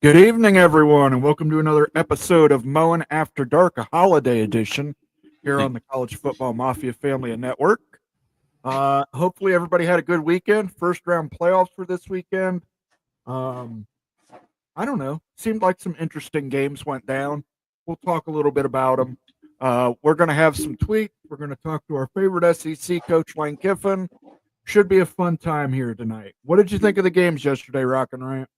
Good evening, everyone, and welcome to another episode of Mowing After Dark, a holiday edition here on the College Football Mafia Family and Network. Hopefully, everybody had a good weekend. First round playoffs for this weekend. I don't know. Seemed like some interesting games went down. We'll talk a little bit about them. We're going to have some tweets. We're going to talk to our favorite SEC coach, Lane Kiffin. Should be a fun time here tonight. What did you think of the games yesterday, Rock and Rant?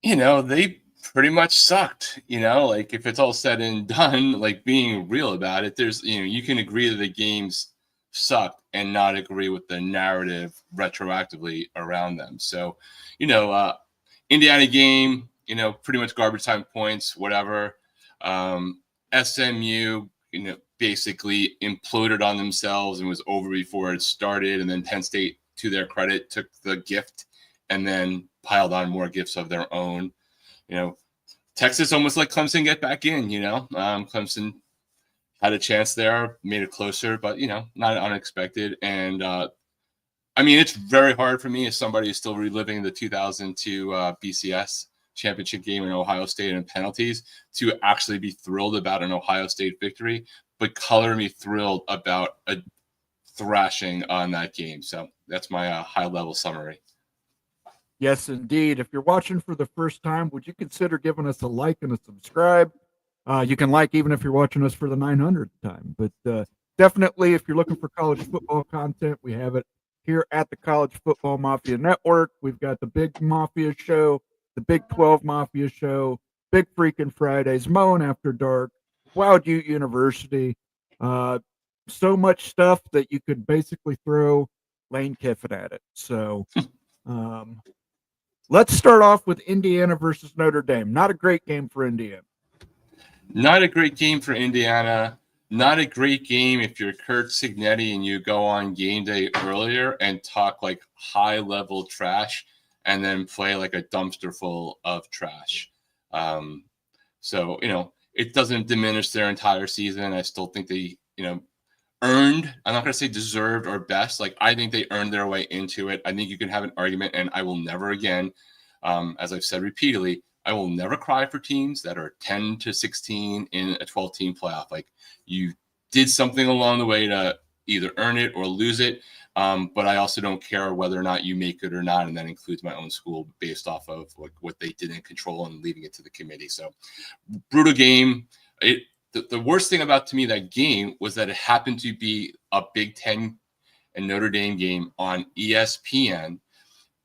They pretty much sucked, like if it's all said and done, like being real about it, there's, you can agree that the games sucked and not agree with the narrative retroactively around them. So, Indiana game, pretty much garbage time points, whatever. SMU, basically imploded on themselves and was over before it started. And then Penn State, to their credit, took the gift and then piled on more gifts of their own. Texas almost let Clemson get back in, Clemson had a chance there, made it closer, but, not unexpected. And, it's very hard for me as somebody who's still reliving the 2002 BCS championship game in Ohio State and penalties to actually be thrilled about an Ohio State victory, but color me thrilled about a thrashing on that game. So that's my high-level summary. Yes, indeed. If you're watching for the first time, would you consider giving us a like and a subscribe? You can like even if you're watching us for the 900th time. But definitely, if you're looking for college football content, we have it here at the College Football Mafia Network. We've got the Big Mafia Show, the Big 12 Mafia Show, Big Freaking Fridays, Mowing After Dark, Wild Ute University. So much stuff that you could basically throw Lane Kiffin at it. So let's start off with Indiana versus Notre Dame. Not a great game for Indiana. Not a great game for Indiana. Not a great game if you're Kurt Signetti and you go on game day earlier and talk like high-level trash and then play like a dumpster full of trash. So, it doesn't diminish their entire season. I still think they, earned, I'm not going to say deserved or best. Like, I think they earned their way into it. I think you can have an argument, and I will never again, as I've said repeatedly, I will never cry for teams that are 10-16 in a 12-team playoff. Like, you did something along the way to either earn it or lose it. But I also don't care whether or not you make it or not. And that includes my own school based off of what they didn't control and leaving it to the committee. So brutal game. The worst thing about, to me, that game was that it happened to be a Big Ten and Notre Dame game on ESPN.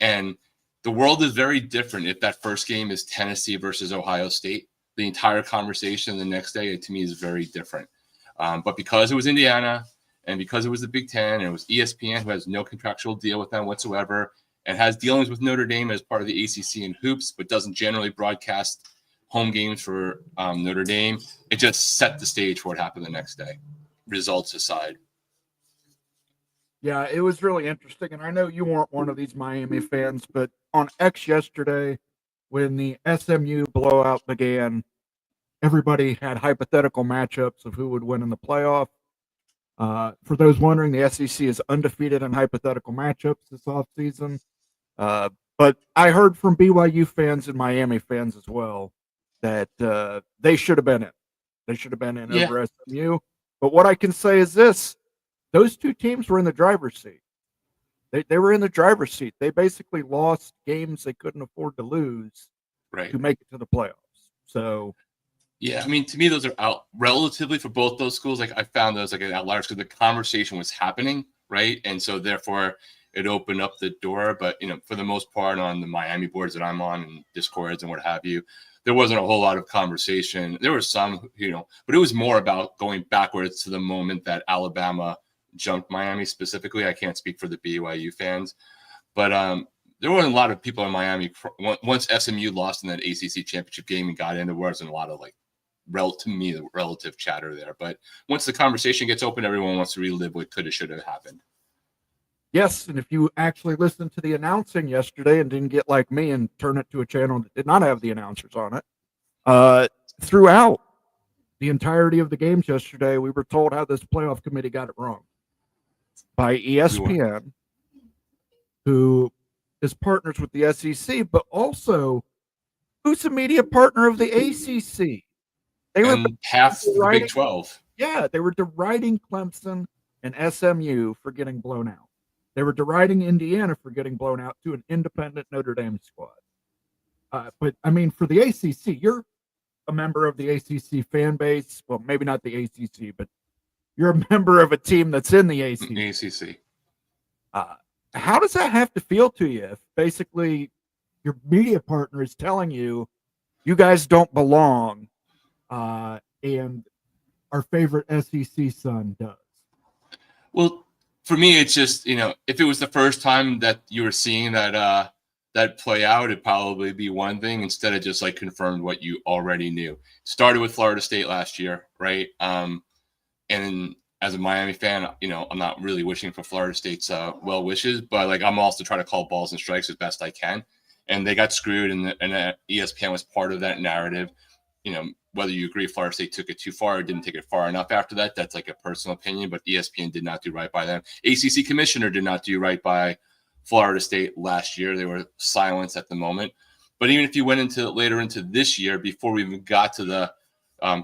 And the world is very different if that first game is Tennessee versus Ohio State. The entire conversation the next day, to me, is very different. But because it was Indiana and because it was the Big Ten and it was ESPN, who has no contractual deal with them whatsoever and has dealings with Notre Dame as part of the ACC and hoops, but doesn't generally broadcast home games for Notre Dame, it just set the stage for what happened the next day, results aside. Yeah, it was really interesting. And I know you weren't one of these Miami fans, but on X yesterday, when the SMU blowout began, everybody had hypothetical matchups of who would win in the playoff. For those wondering, the SEC is undefeated in hypothetical matchups this offseason. But I heard from BYU fans and Miami fans as well that they should have been in. They should have been in over SMU. But what I can say is this. Those two teams were in the driver's seat. They were in the driver's seat. They basically lost games they couldn't afford to lose to make it to the playoffs. So, yeah, to me, those are out relatively for both those schools. Like, I found those like an outliers because the conversation was happening, right? And so therefore it opened up the door. But, for the most part on the Miami boards that I'm on and Discords and what have you, there wasn't a whole lot of conversation. There was some, but it was more about going backwards to the moment that Alabama jumped Miami specifically. I can't speak for the BYU fans, but there weren't a lot of people in Miami. Once SMU lost in that ACC championship game and got in, there wasn't a lot of relative chatter there. But once the conversation gets open, everyone wants to relive what could have, should have happened. Yes, and if you actually listened to the announcing yesterday and didn't get like me and turn it to a channel that did not have the announcers on it, throughout the entirety of the games yesterday, we were told how this playoff committee got it wrong by ESPN, who is partners with the SEC, but also Who's the media partner of the ACC? They were And half the deriding, Big 12. yeah, they were deriding Clemson and SMU for getting blown out. They were deriding Indiana for getting blown out to an independent Notre Dame squad. But I mean, for the ACC, you're a member of the ACC fan base. Well, maybe not the ACC, but you're a member of a team that's in the ACC. ACC. How does that have to feel to you if basically your media partner is telling you you guys don't belong, and our favorite SEC son does? Well, for me, it's just, if it was the first time that you were seeing that play out, it'd probably be one thing instead of just like confirmed what you already knew. Started with Florida State last year, right? And as a Miami fan, I'm not really wishing for Florida State's well wishes, but like I'm also trying to call balls and strikes as best I can. And they got screwed, and ESPN was part of that narrative. Whether you agree Florida State took it too far or didn't take it far enough after that, that's like a personal opinion, but ESPN did not do right by them. ACC commissioner did not do right by Florida State last year. They were silenced at the moment. But even if you went later into this year, before we even got to the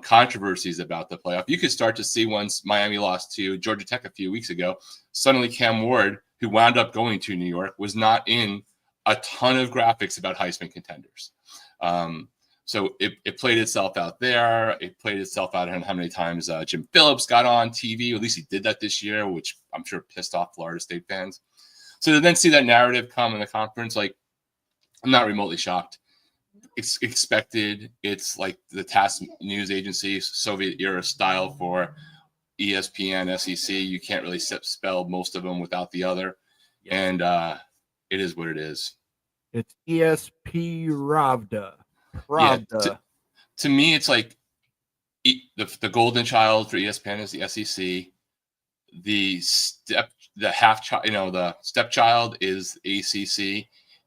controversies about the playoff, you could start to see once Miami lost to Georgia Tech a few weeks ago, suddenly Cam Ward, who wound up going to New York, was not in a ton of graphics about Heisman contenders. So it played itself out there. It played itself out on how many times Jim Phillips got on TV. At least he did that this year, which I'm sure pissed off Florida State fans. So to then see that narrative come in the conference, like, I'm not remotely shocked. It's expected. It's like the TASS news agency, Soviet era style for ESPN, SEC. You can't really spell most of them without the other. And it is what it is. It's ESP Ravda. Yeah, to me, it's like the golden child for ESPN is the SEC. The stepchild is ACC,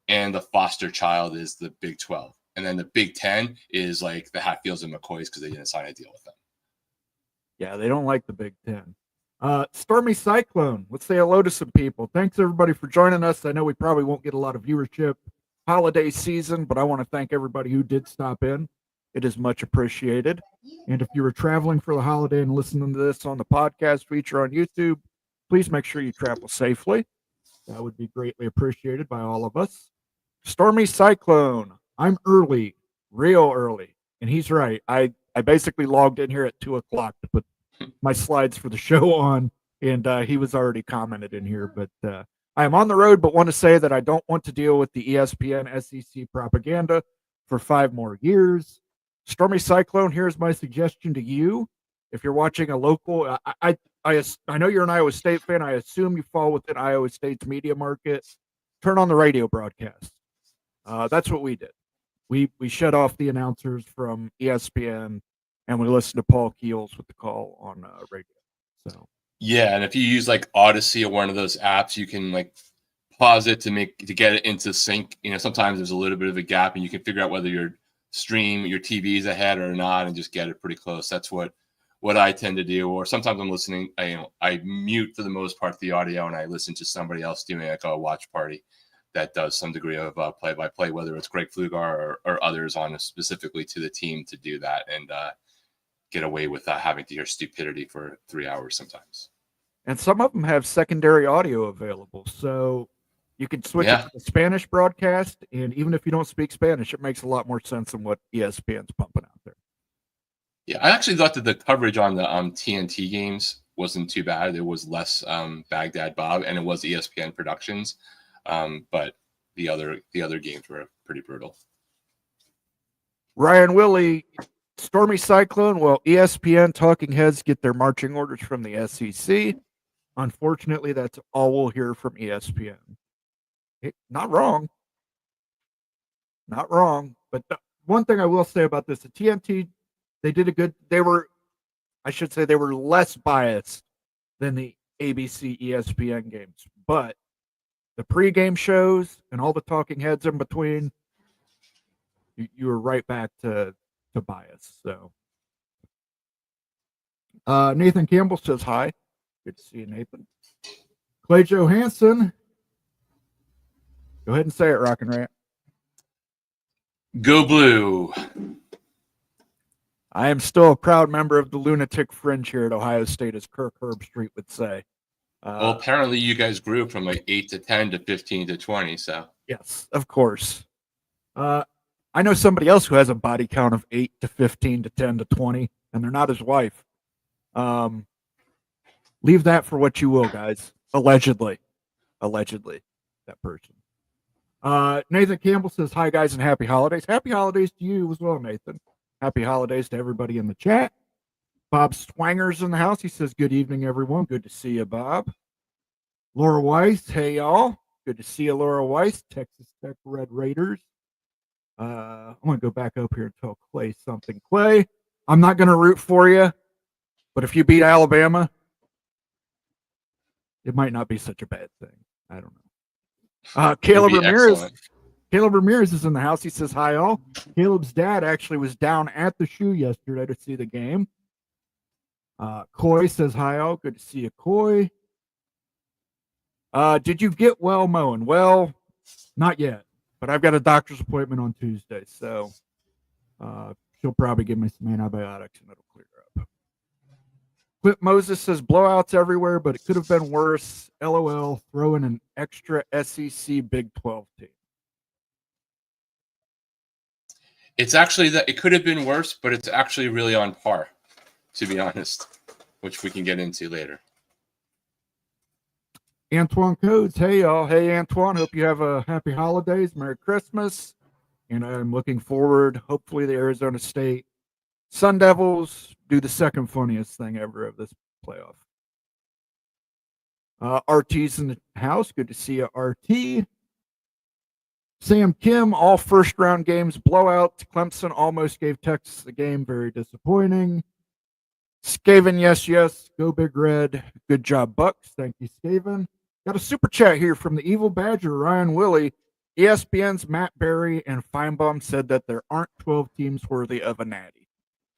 and the foster child is the Big 12. And then the Big 10 is like the Hatfields and McCoys because they didn't sign a deal with them. Yeah, they don't like the Big 10. Stormy Cyclone, let's say hello to some people. Thanks, everybody, for joining us. I know we probably won't get a lot of viewership holiday season, but I want to thank everybody who did stop in. It is much appreciated. And if you were traveling for the holiday and listening to this on the podcast feature on YouTube, please make sure you travel safely. That would be greatly appreciated by all of us. Stormy Cyclone, I'm early, real early. And he's right. I basically logged in here at 2:00 to put my slides for the show on, and he was already commented in here. But I am on the road, but want to say that I don't want to deal with the ESPN SEC propaganda for 5 more years. Stormy Cyclone, here's my suggestion to you. If you're watching a local, I know you're an Iowa State fan. I assume you fall within Iowa State's media market. Turn on the radio broadcast. That's what we did. We shut off the announcers from ESPN, and we listened to Paul Keels with the call on radio. So yeah, and if you use like Odyssey or one of those apps, you can like pause it to get it into sync. Sometimes there's a little bit of a gap, and you can figure out whether your TV is ahead or not, and just get it pretty close. That's what I tend to do. Or sometimes I'm listening. I mute for the most part the audio, and I listen to somebody else doing like a watch party that does some degree of play-by-play, whether it's Greg Flugar or others on specifically to the team to do that and get away with having to hear stupidity for 3 hours sometimes. And some of them have secondary audio available, so you can switch it to the Spanish broadcast, and even if you don't speak Spanish, it makes a lot more sense than what ESPN's pumping out there. Yeah, I actually thought that the coverage on the TNT games wasn't too bad. It was less Baghdad Bob, and it was ESPN Productions, but the other games were pretty brutal. Ryan Willie, Stormy Cyclone. Well, ESPN talking heads get their marching orders from the SEC. Unfortunately, that's all we'll hear from ESPN. Not wrong. But one thing I will say about this, the TNT, they were less biased than the ABC ESPN games. But the pregame shows and all the talking heads in between, you were right back to bias. So Nathan Campbell says hi. Good to see you, Nathan. Clay Johansson. Go ahead and say it, Rock and Rant. Go Blue. I am still a proud member of the lunatic fringe here at Ohio State, as Kirk Herbstreit would say. Well, apparently you guys grew from like 8 to 10 to 15 to 20. So yes, of course. I know somebody else who has a body count of 8 to 15 to 10 to 20, and they're not his wife. Leave that for what you will, guys. Allegedly, that person. Nathan Campbell says, "Hi guys and happy holidays." Happy holidays to you as well, Nathan. Happy holidays to everybody in the chat. Bob Swanger's in the house. He says, "Good evening, everyone. Good to see you, Bob." Laura Weiss, hey y'all. Good to see you, Laura Weiss. Texas Tech Red Raiders. I'm going to go back up here and tell Clay something. Clay, I'm not going to root for you, but if you beat Alabama, it might not be such a bad thing. I don't know. Caleb Ramirez. Excellent. Caleb Ramirez is in the house. He says, "Hi, all." Caleb's dad actually was down at the shoe yesterday to see the game. Coy says, "Hi, all." Good to see you, Coy. Did you get well mowing? Well, not yet, but I've got a doctor's appointment on Tuesday, so she'll probably give me some antibiotics and it'll clear up. Clip Moses says, "Blowouts everywhere, but it could have been worse. LOL, throw in an extra SEC Big 12 team." It's actually that it could have been worse, but it's actually really on par, to be honest, which we can get into later. Antoine Codes, hey y'all. Hey Antoine, hope you have a happy holidays, Merry Christmas. And I'm looking forward, hopefully the Arizona State Sun Devils do the second funniest thing ever of this playoff. RT's in the house. Good to see you, RT. Sam Kim, all first round games blowout. Clemson almost gave Texas the game. Very disappointing. Skaven, yes. Go Big Red. Good job, Bucks. Thank you, Skaven. Got a super chat here from the Evil Badger, Ryan Willie. ESPN's Matt Berry and Finebaum said that there aren't 12 teams worthy of a natty.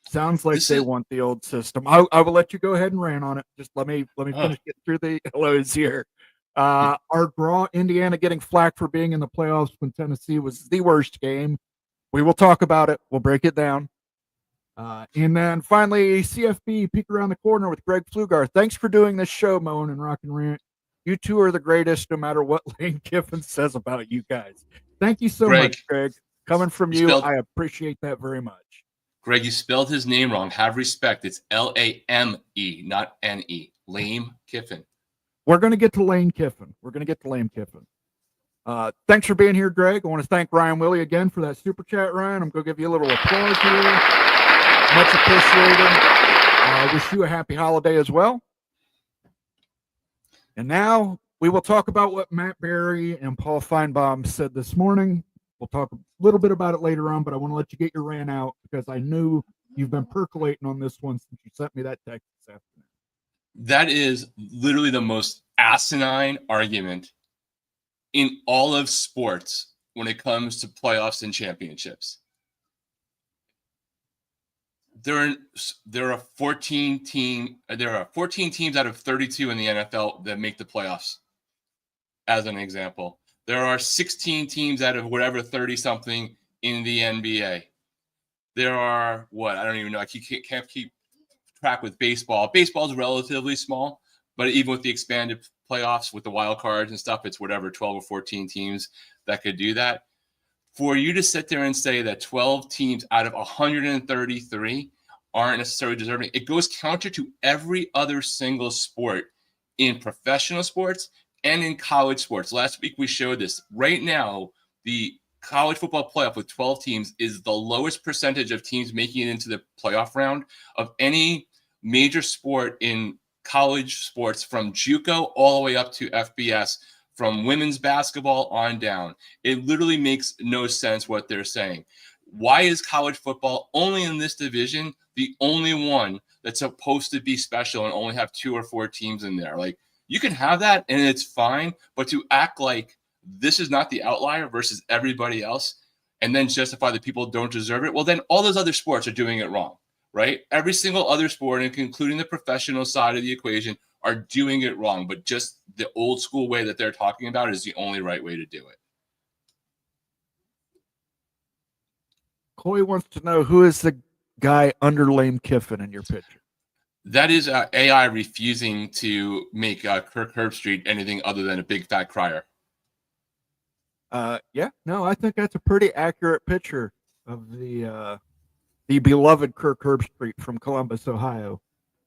Sounds like they want the old system. I will let you go ahead and rant on it. Just let me finish getting through the hellos here. Our draw, Indiana getting flack for being in the playoffs when Tennessee was the worst game. We will talk about it. We'll break it down. And then finally, CFB peek around the corner with Greg Pflugar. Thanks for doing this show, Moan and Rock and Rant. You two are the greatest, no matter what Lane Kiffin says about you guys. Thank you so much, Greg. Coming from you, I appreciate that very much. Greg, you spelled his name wrong. Have respect. It's Lame, not Ne. Lame Kiffin. We're going to get to Lane Kiffin. Thanks for being here, Greg. I want to thank Ryan Willie again for that super chat, Ryan. I'm going to give you a little applause here. Much appreciated. Wish you a happy holiday as well. And now we will talk about what Matt Berry and Paul Finebaum said this morning. We'll talk a little bit about it later on, but I want to let you get your rant out because I knew you've been percolating on this one since you sent me that text this afternoon. That is literally the most asinine argument in all of sports when it comes to playoffs and championships. There are 14 teams out of 32 in the NFL that make the playoffs. As an example, there are 16 teams out of whatever 30 something in the NBA. There are I don't even know. I can't keep track with baseball. Baseball is relatively small, but even with the expanded playoffs with the wild cards and stuff, it's whatever 12 or 14 teams that could do that. For you to sit there and say that 12 teams out of 133 aren't necessarily deserving, it goes counter to every other single sport in professional sports and in college sports. Last week we showed this. Right now, the college football playoff with 12 teams is the lowest percentage of teams making it into the playoff round of any major sport in college sports, from JUCO all the way up to FBS, from women's basketball on down. It literally makes no sense what they're saying. Why is college football only in this division the only one that's supposed to be special and only have 2 or 4 teams in there? Like, you can have that and it's fine, but to act like this is not the outlier versus everybody else and then justify that people don't deserve it, well, then all those other sports are doing it wrong, right? Every single other sport, including the professional side of the equation, are doing it wrong, but just the old school way that they're talking about is the only right way to do it. Coy wants to know who is the guy under Lane Kiffin in your picture. That is AI refusing to make Kirk Herbstreit anything other than a big fat crier. Yeah, no, I think that's a pretty accurate picture of the beloved Kirk Herbstreit from Columbus, Ohio,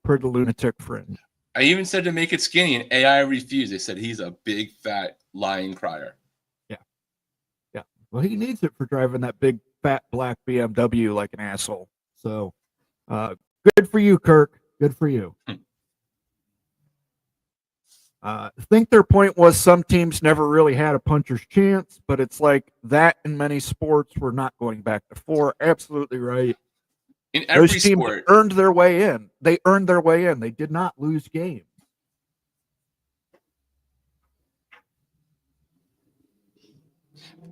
per the lunatic fringe. I even said to make it skinny, and AI refused. They said he's a big fat lying crier. Yeah. Well, he needs it for driving that big fat black BMW like an asshole. So, good for you, Kirk. Good for you. I think their point was some teams never really had a puncher's chance, but it's like that in many sports. We're not going back to 4. Absolutely right. In every Those teams sport, earned their way in. They earned their way in. They did not lose games.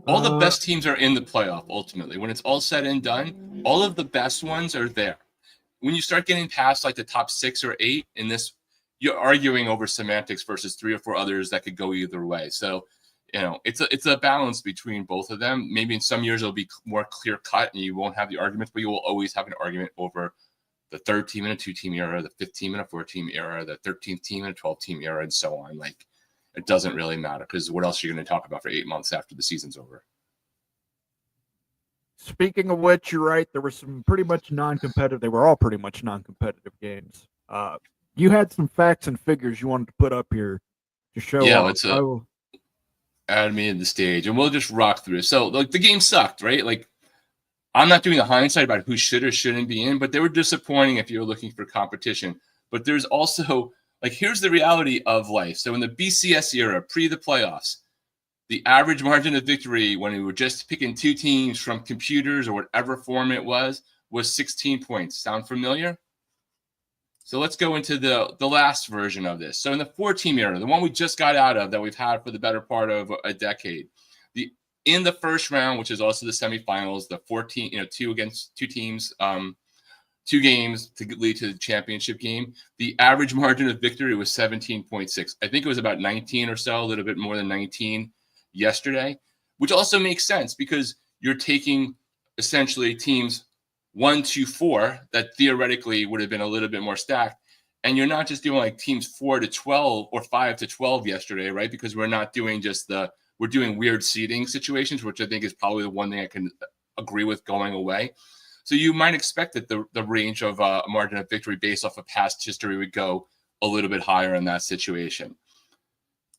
all the best teams are in the playoff ultimately. When it's all said and done, all of the best ones are there. When you start getting past like the top 6 or 8 in this, you're arguing over semantics versus 3 or 4 others that could go either way. So, it's a balance between both of them. Maybe in some years it'll be more clear cut and you won't have the arguments, but you will always have an argument over the 3rd team in a 2-team era, the 5th team in a 4-team era, the 13th team in a 12-team era, and so on. Like, it doesn't really matter because what else are you going to talk about for 8 months after the season's over? Speaking of which, you're right. There were some pretty much non-competitive. They were all pretty much non-competitive games. You had some facts and figures you wanted to put up here to show. Yeah, off. let's add me to the stage, and we'll just rock through. So, like, the game sucked, right? Like, I'm not doing a hindsight about who should or shouldn't be in, but they were disappointing if you're looking for competition. But there's also, like, here's the reality of life. So in the BCS era, pre the playoffs, the average margin of victory when we were just picking 2 teams from computers or whatever form it was 16 points. Sound familiar? So let's go into the last version of this. So in the 4-team era, the one we just got out of that we've had for the better part of a decade, in the first round, which is also the semifinals, the 14, 2 against 2 teams, 2 games to lead to the championship game, the average margin of victory was 17.6. I think it was about 19 or so, a little bit more than 19 yesterday, which also makes sense because you're taking essentially teams 1 to 4 that theoretically would have been a little bit more stacked. And you're not just doing like teams 4 to 12 or 5 to 12 yesterday, right? Because we're not doing just we're doing weird seeding situations, which I think is probably the one thing I can agree with going away. So you might expect that the range of margin of victory based off of past history would go a little bit higher in that situation.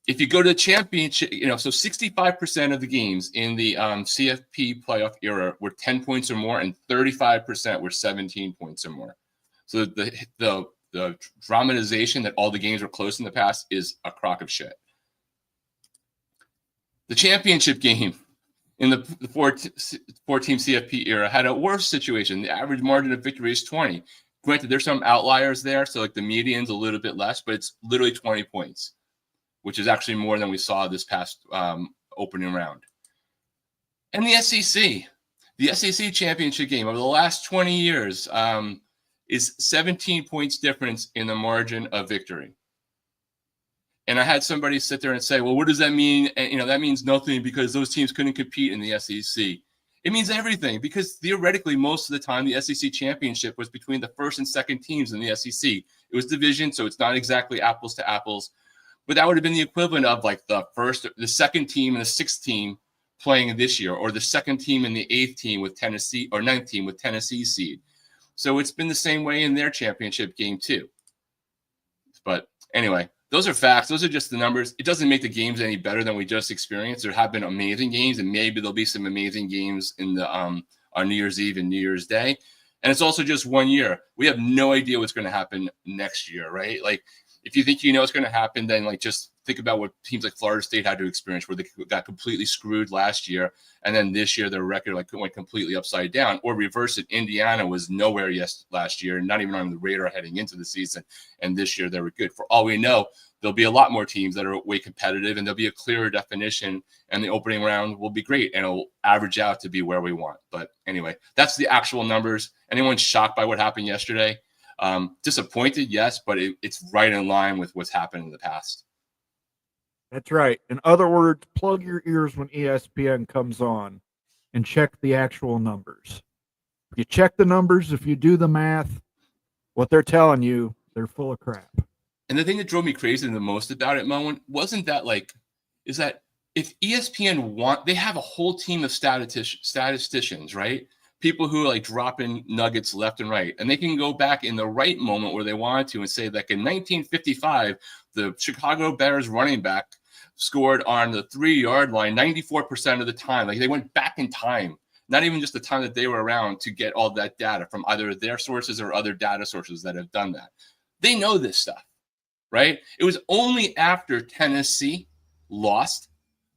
If you go to the championship, so 65% of the games in the CFP playoff era were 10 points or more, and 35% were 17 points or more. So the dramatization that all the games were close in the past is a crock of shit. The championship game in the 4-team CFP era had a worse situation. The average margin of victory is 20. Granted, there's some outliers there, so like the median's a little bit less, but it's literally 20 points, which is actually more than we saw this past opening round. And the SEC championship game over the last 20 years is 17 points difference in the margin of victory. And I had somebody sit there and say, well, what does that mean? And, that means nothing because those teams couldn't compete in the SEC. It means everything because theoretically, most of the time, the SEC championship was between the 1st and 2nd teams in the SEC. It was division, so it's not exactly apples to apples. But that would have been the equivalent of like the 2nd team and the 6th team playing this year, or the 2nd team and the 8th team with Tennessee, or 9th team with Tennessee seed. So it's been the same way in their championship game too. But anyway, those are facts. Those are just the numbers. It doesn't make the games any better than we just experienced. There have been amazing games, and maybe there'll be some amazing games in the on New Year's Eve and New Year's Day. And it's also just 1 year. We have no idea what's going to happen next year, right? Like, if you think you know what's going to happen, then like just think about what teams like Florida State had to experience, where they got completely screwed last year, and then this year their record like went completely upside down. Or reverse it, Indiana was nowhere last year, not even on the radar heading into the season, and this year they were good. For all we know, there'll be a lot more teams that are way competitive, and there'll be a clearer definition, and the opening round will be great, and it'll average out to be where we want. But anyway, that's the actual numbers. Anyone shocked by what happened yesterday? Disappointed, yes, but it's right in line with what's happened in the past. That's right. In other words, plug your ears when ESPN comes on and check the actual numbers. If you check the numbers, if you do the math, what they're telling you, they're full of crap. And the thing that drove me crazy the most about it, Moen, wasn't that is that if ESPN they have a whole team of statisticians, right? People who are dropping nuggets left and right, and they can go back in the right moment where they wanted to and say that in 1955, the Chicago Bears running back scored on the 3-yard line 94% of the time. They went back in time, not even just the time that they were around, to get all that data from either their sources or other data sources that have done that. They know this stuff, right? It was only after Tennessee lost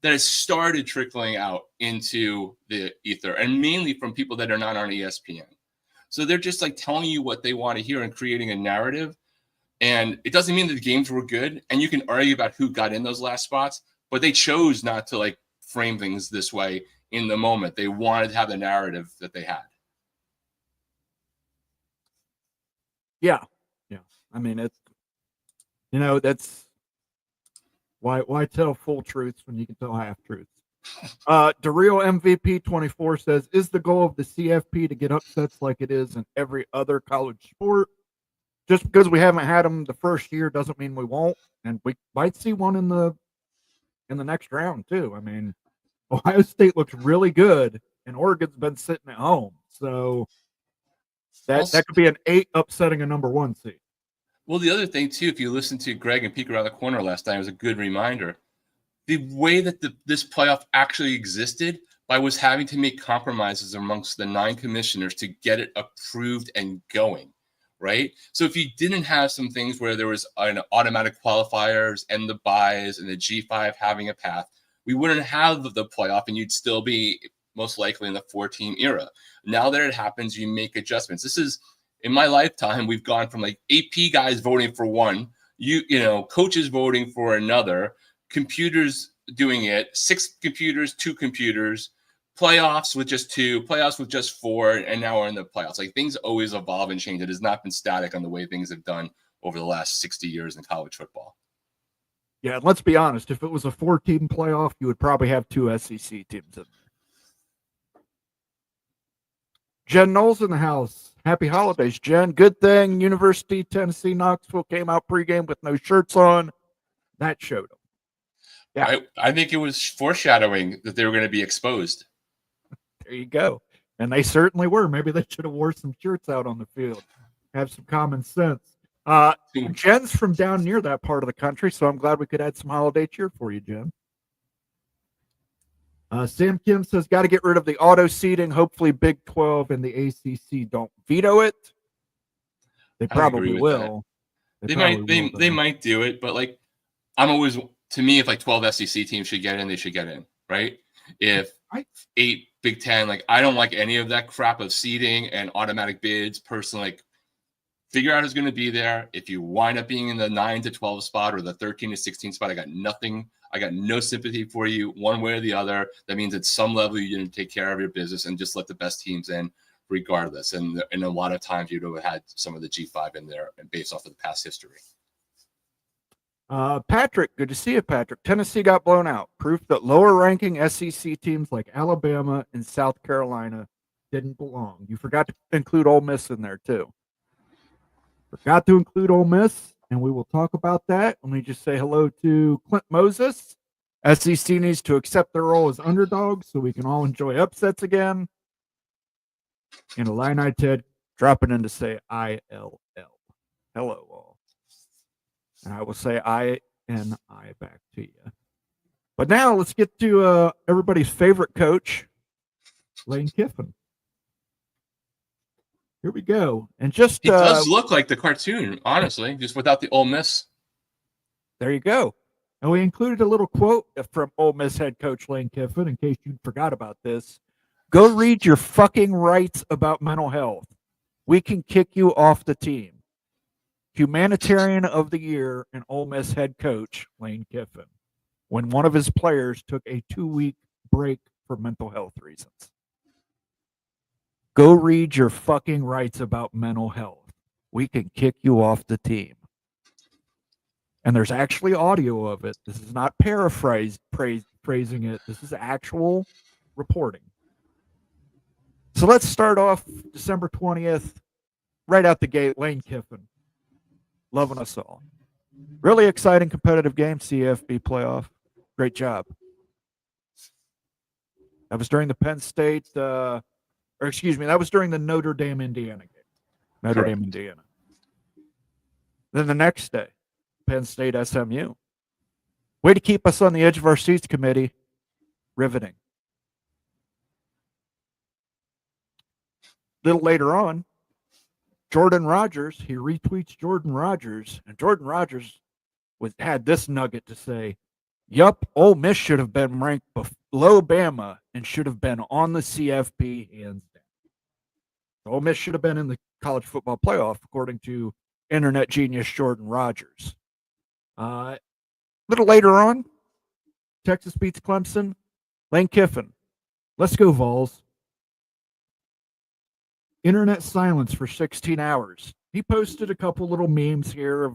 that it started trickling out into the ether, and mainly from people that are not on ESPN. So they're just telling you what they want to hear and creating a narrative. And it doesn't mean that the games were good, and you can argue about who got in those last spots, but they chose not to frame things this way in the moment. They wanted to have the narrative that they had. Yeah. I mean, it's, that's why tell full truths when you can tell half truths. DeReal MVP 24 says, is the goal of the CFP to get upsets like it is in every other college sport? Just because we haven't had them the first year doesn't mean we won't, and we might see one in the next round too. I mean, Ohio State looks really good, and Oregon's been sitting at home, so that could be an 8 upsetting a number 1 seed. Well, the other thing too, if you listen to Greg and Peek Around the Corner last night, it was a good reminder. The way that this playoff actually existed was having to make compromises amongst the 9 commissioners to get it approved and going. Right. So if you didn't have some things where there was an automatic qualifiers and the buys and the G5 having a path, we wouldn't have the playoff, and you'd still be most likely in the 4-team era. Now that it happens, you make adjustments. This is, in my lifetime, we've gone from AP guys voting for one, coaches voting for another, computers doing it, 6 computers, 2 computers, playoffs with just 2, playoffs with just 4, and now we're in the playoffs. Things always evolve and change. It has not been static on the way things have done over the last 60 years in college football. Yeah, and let's be honest. If it was a 4-team playoff, you would probably have 2 SEC teams in there. Jen Knowles in the house. Happy holidays, Jen. Good thing University Tennessee Knoxville came out pregame with no shirts on. That showed them. Yeah, I think it was foreshadowing that they were going to be exposed. There you go. And they certainly were. Maybe they should have wore some shirts out on the field. Have some common sense. Jen's from down near that part of the country, so I'm glad we could add some holiday cheer for you, Jen. Sam Kim says, got to get rid of the auto seating. Hopefully Big 12 and the ACC don't veto it. They probably will. They might do it, but I'm always, to me, if 12 SEC teams should get in, they should get in, right? If 8 Big 10, I don't like any of that crap of seeding and automatic bids. Personally, figure out who's going to be there. If you wind up being in the 9 to 12 spot or the 13 to 16 spot, I got no sympathy for you one way or the other. That means at some level you didn't take care of your business and just let the best teams in regardless. And a lot of times you'd have had some of the G5 in there and based off of the past history. Patrick, good to see you, Patrick. Tennessee got blown out. Proof that lower-ranking SEC teams like Alabama and South Carolina didn't belong. You forgot to include Ole Miss in there, too. Forgot to include Ole Miss, and we will talk about that. Let me just say hello to Clint Moses. SEC needs to accept their role as underdogs so we can all enjoy upsets again. And Illini Ted dropping in to say ILL. Hello, all. And I will say I-N-I back to you. But now let's get to everybody's favorite coach, Lane Kiffin. Here we go. And just he does look like the cartoon, honestly, just without the Ole Miss. There you go. And we included a little quote from Ole Miss head coach Lane Kiffin in case you forgot about this. Go read your fucking rights about mental health. We can kick you off the team. Humanitarian of the Year and Ole Miss head coach Lane Kiffin when one of his players took a 2-week break for mental health reasons. Go read your fucking rights about mental health. We can kick you off the team. And there's actually audio of it. This is not phrasing it. This is actual reporting. So let's start off December 20th, right out the gate, Lane Kiffin. Loving us all. Really exciting competitive game, CFB playoff. Great job. That was during the Penn State, that was during the Notre Dame, Indiana game. Notre Dame, Indiana. Then the next day, Penn State, SMU. Way to keep us on the edge of our seats, committee. Riveting. A little later on, Jordan Rogers, he retweets Jordan Rogers, and Jordan Rogers had this nugget to say, yup, Ole Miss should have been ranked below Bama and should have been on the CFP hands down. Ole Miss should have been in the college football playoff, according to internet genius Jordan Rogers. A little later on, Texas beats Clemson. Lane Kiffin, let's go Vols. Internet silence for 16 hours. He posted a couple little memes here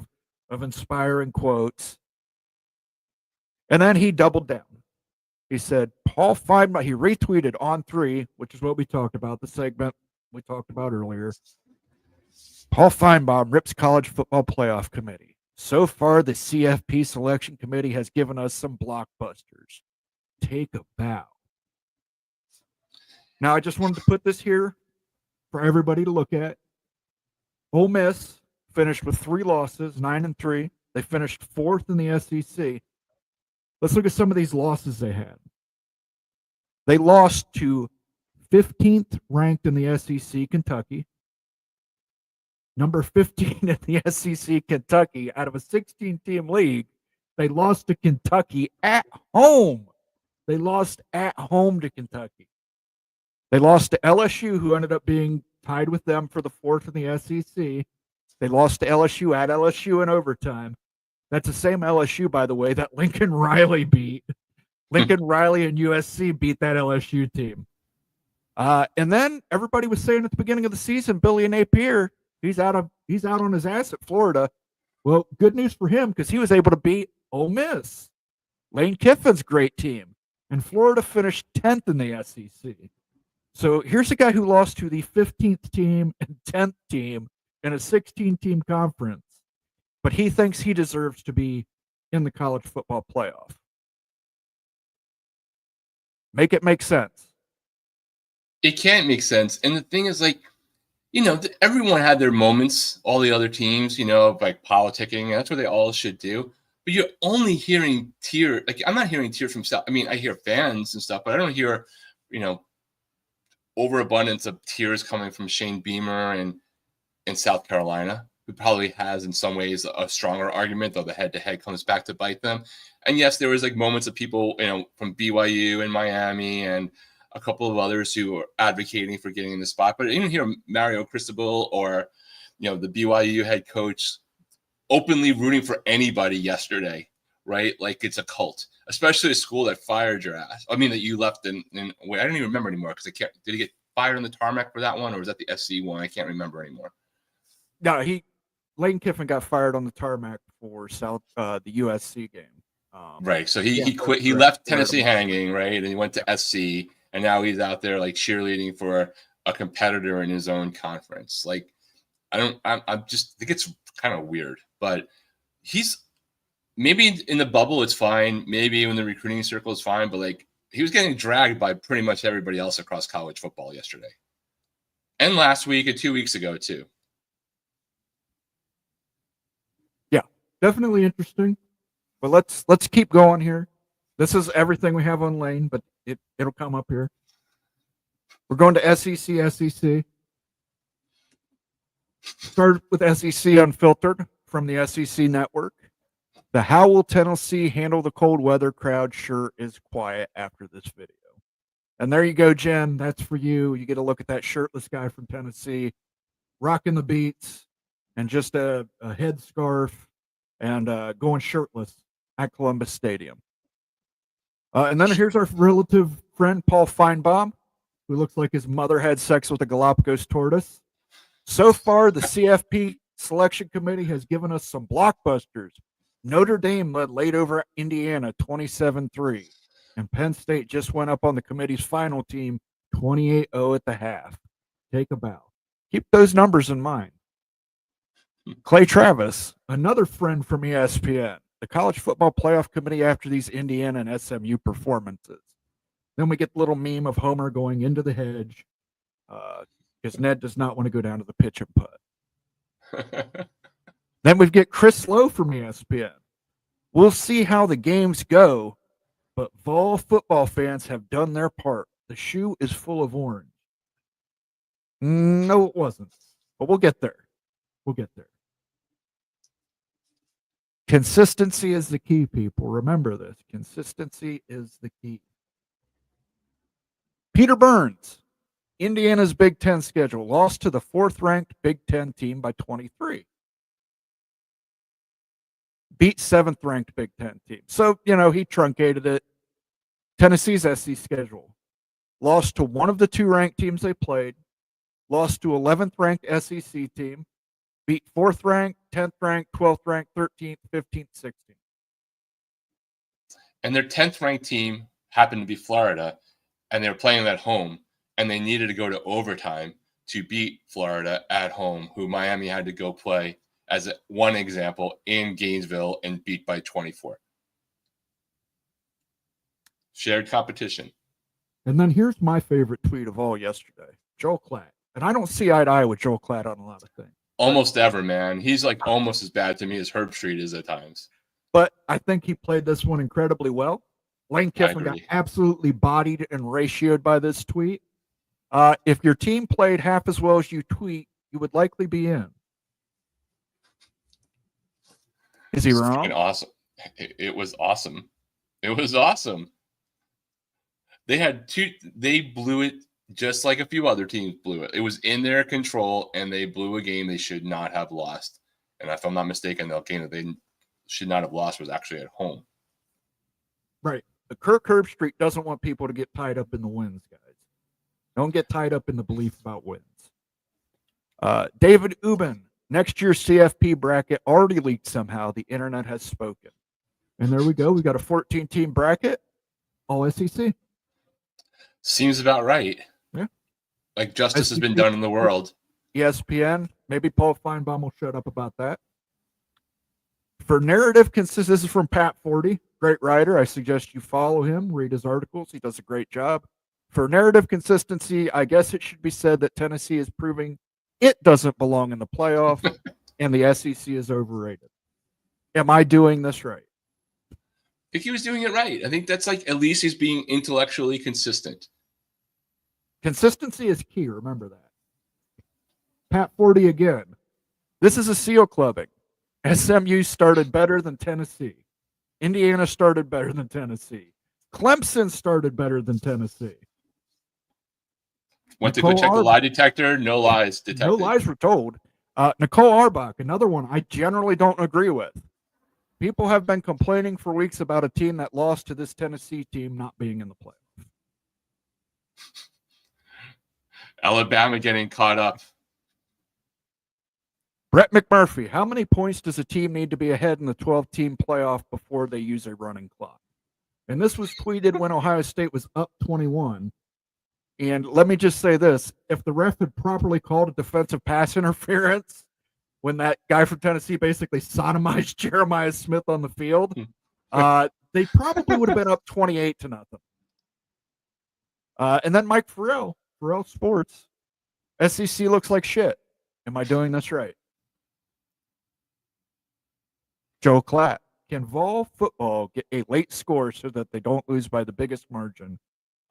of inspiring quotes. And then he doubled down. He said, Paul Finebaum, he retweeted on 3, which is what we talked about, the segment we talked about earlier. Paul Finebaum rips college football playoff committee. So far, the CFP selection committee has given us some blockbusters. Take a bow. Now, I just wanted to put this here for everybody to look at. Ole Miss finished with 3 losses, 9-3. They finished 4th in the SEC. Let's look at some of these losses they had. They lost to 15th ranked in the SEC, Kentucky. Number 15 in the SEC, Kentucky, out of a 16-team league. They lost to Kentucky at home. They lost at home to Kentucky. They lost to LSU, who ended up being tied with them for the 4th in the SEC. They lost to LSU at LSU in overtime. That's the same LSU, by the way, that Lincoln Riley beat. Lincoln Riley and USC beat that LSU team. And then everybody was saying at the beginning of the season, Billy Napier, he's out on his ass at Florida. Well, good news for him because he was able to beat Ole Miss, Lane Kiffin's great team, and Florida finished 10th in the SEC. So here's a guy who lost to the 15th team and 10th team in a 16-team conference, but he thinks he deserves to be in the college football playoff. Make it make sense. It can't make sense. And the thing is, like, everyone had their moments, all the other teams, of like politicking. That's what they all should do. But you're only hearing tears. Like, I'm not hearing tears from South. I mean, I hear fans and stuff, but I don't hear, overabundance of tears coming from Shane Beamer in South Carolina, who probably has in some ways a stronger argument, though the head-to-head comes back to bite them. And yes, there was like moments of people, from BYU and Miami and a couple of others who are advocating for getting in the spot. But I didn't hear Mario Cristobal or, the BYU head coach openly rooting for anybody yesterday, right? Like it's a cult, especially a school that fired your ass. I mean, that you left in wait, I don't even remember anymore because did he get fired on the tarmac for that one, or was that the SC one? I can't remember anymore. No, Lane Kiffin got fired on the tarmac for the USC game. Right. So he quit. He left Tennessee hanging, right? And he went to SC, and now he's out there like cheerleading for a competitor in his own conference. Like, I just think it's kind of weird, but he's maybe in the bubble, it's fine. Maybe in the recruiting circle, it's fine. But like, he was getting dragged by pretty much everybody else across college football yesterday and last week and 2 weeks ago too. Yeah, definitely interesting. But let's keep going here. This is everything we have on Lane, but it'll come up here. We're going to SEC. Start with SEC Unfiltered from the SEC Network. The How Will Tennessee Handle the Cold Weather crowd sure is quiet after this video. And there you go, Jen. That's for you. You get a look at that shirtless guy from Tennessee rocking the beats and just a headscarf and going shirtless at Columbus Stadium. And then here's our relative friend, Paul Finebaum, who looks like his mother had sex with a Galapagos tortoise. So far, the CFP selection committee has given us some blockbusters. Notre Dame led late over Indiana 27-3, and Penn State just went up on the committee's final team 28-0 at the half. Take a bow. Keep those numbers in mind. Clay Travis, another friend from ESPN, the College Football Playoff Committee after these Indiana and SMU performances. Then we get the little meme of Homer going into the hedge because Ned does not want to go down to the pitch and putt. Then we get Chris Lowe from ESPN. We'll see how the games go, but Vol football fans have done their part. The shoe is full of orange. No, it wasn't. But we'll get there. We'll get there. Consistency is the key, people. Remember this. Consistency is the key. Peter Burns, Indiana's Big Ten schedule, lost to the 4th-ranked Big Ten team by 23. Beat 7th-ranked Big Ten team. So, he truncated it. Tennessee's SC schedule. Lost to one of the 2 ranked teams they played. Lost to 11th-ranked SEC team. Beat 4th-ranked, 10th-ranked, 12th-ranked, 13th, 15th, 16th. And their 10th-ranked team happened to be Florida, and they were playing at home, and they needed to go to overtime to beat Florida at home, who Miami had to go play, as one example, in Gainesville and beat by 24. Shared competition. And then here's my favorite tweet of all yesterday. Joel Klatt. And I don't see eye to eye with Joel Klatt on a lot of things. Almost ever, man. He's like almost as bad to me as Herb Street is at times. But I think he played this one incredibly well. Lane Kiffin got absolutely bodied and ratioed by this tweet. If your team played half as well as you tweet, you would likely be in. Is he wrong? Awesome. It was awesome. It was awesome. They blew it just like a few other teams blew it. It was in their control, and they blew a game they should not have lost. And if I'm not mistaken, the game that they should not have lost was actually at home. Right. The Kirk Herbstreit doesn't want people to get tied up in the wins, guys. Don't get tied up in the belief about wins. David Ubben, next year's CFP bracket already leaked somehow. The internet has spoken. And there we go. We got a 14-team bracket, all SEC. Seems about right. Yeah. Like justice has been done in the world. ESPN, maybe Paul Finebaum will shut up about that. For narrative consistency, this is from Pat Forty, great writer. I suggest you follow him, read his articles. He does a great job. For narrative consistency, I guess it should be said that Tennessee is proving it doesn't belong in the playoff and the SEC is overrated. Am I doing this right? I think he was doing it right. I think that's like at least he's being intellectually consistent. Consistency is key. Remember that. Pat Forty again. This is a seal clubbing. SMU started better than Tennessee. Indiana started better than Tennessee. Clemson started better than Tennessee. Went to go check the lie detector. No lies detected. No lies were told. Nicole Auerbach, another one I generally don't agree with. People have been complaining for weeks about a team that lost to this Tennessee team not being in the playoff. Alabama getting caught up. Brett McMurphy, how many points does a team need to be ahead in the 12-team playoff before they use a running clock? And this was tweeted when Ohio State was up 21. And let me just say this. If the ref had properly called a defensive pass interference when that guy from Tennessee basically sodomized Jeremiah Smith on the field, they probably would have been up 28-0. And then Mike Farrell Sports, SEC looks like shit. Am I doing this right? Joe Klatt, can Vol football get a late score so that they don't lose by the biggest margin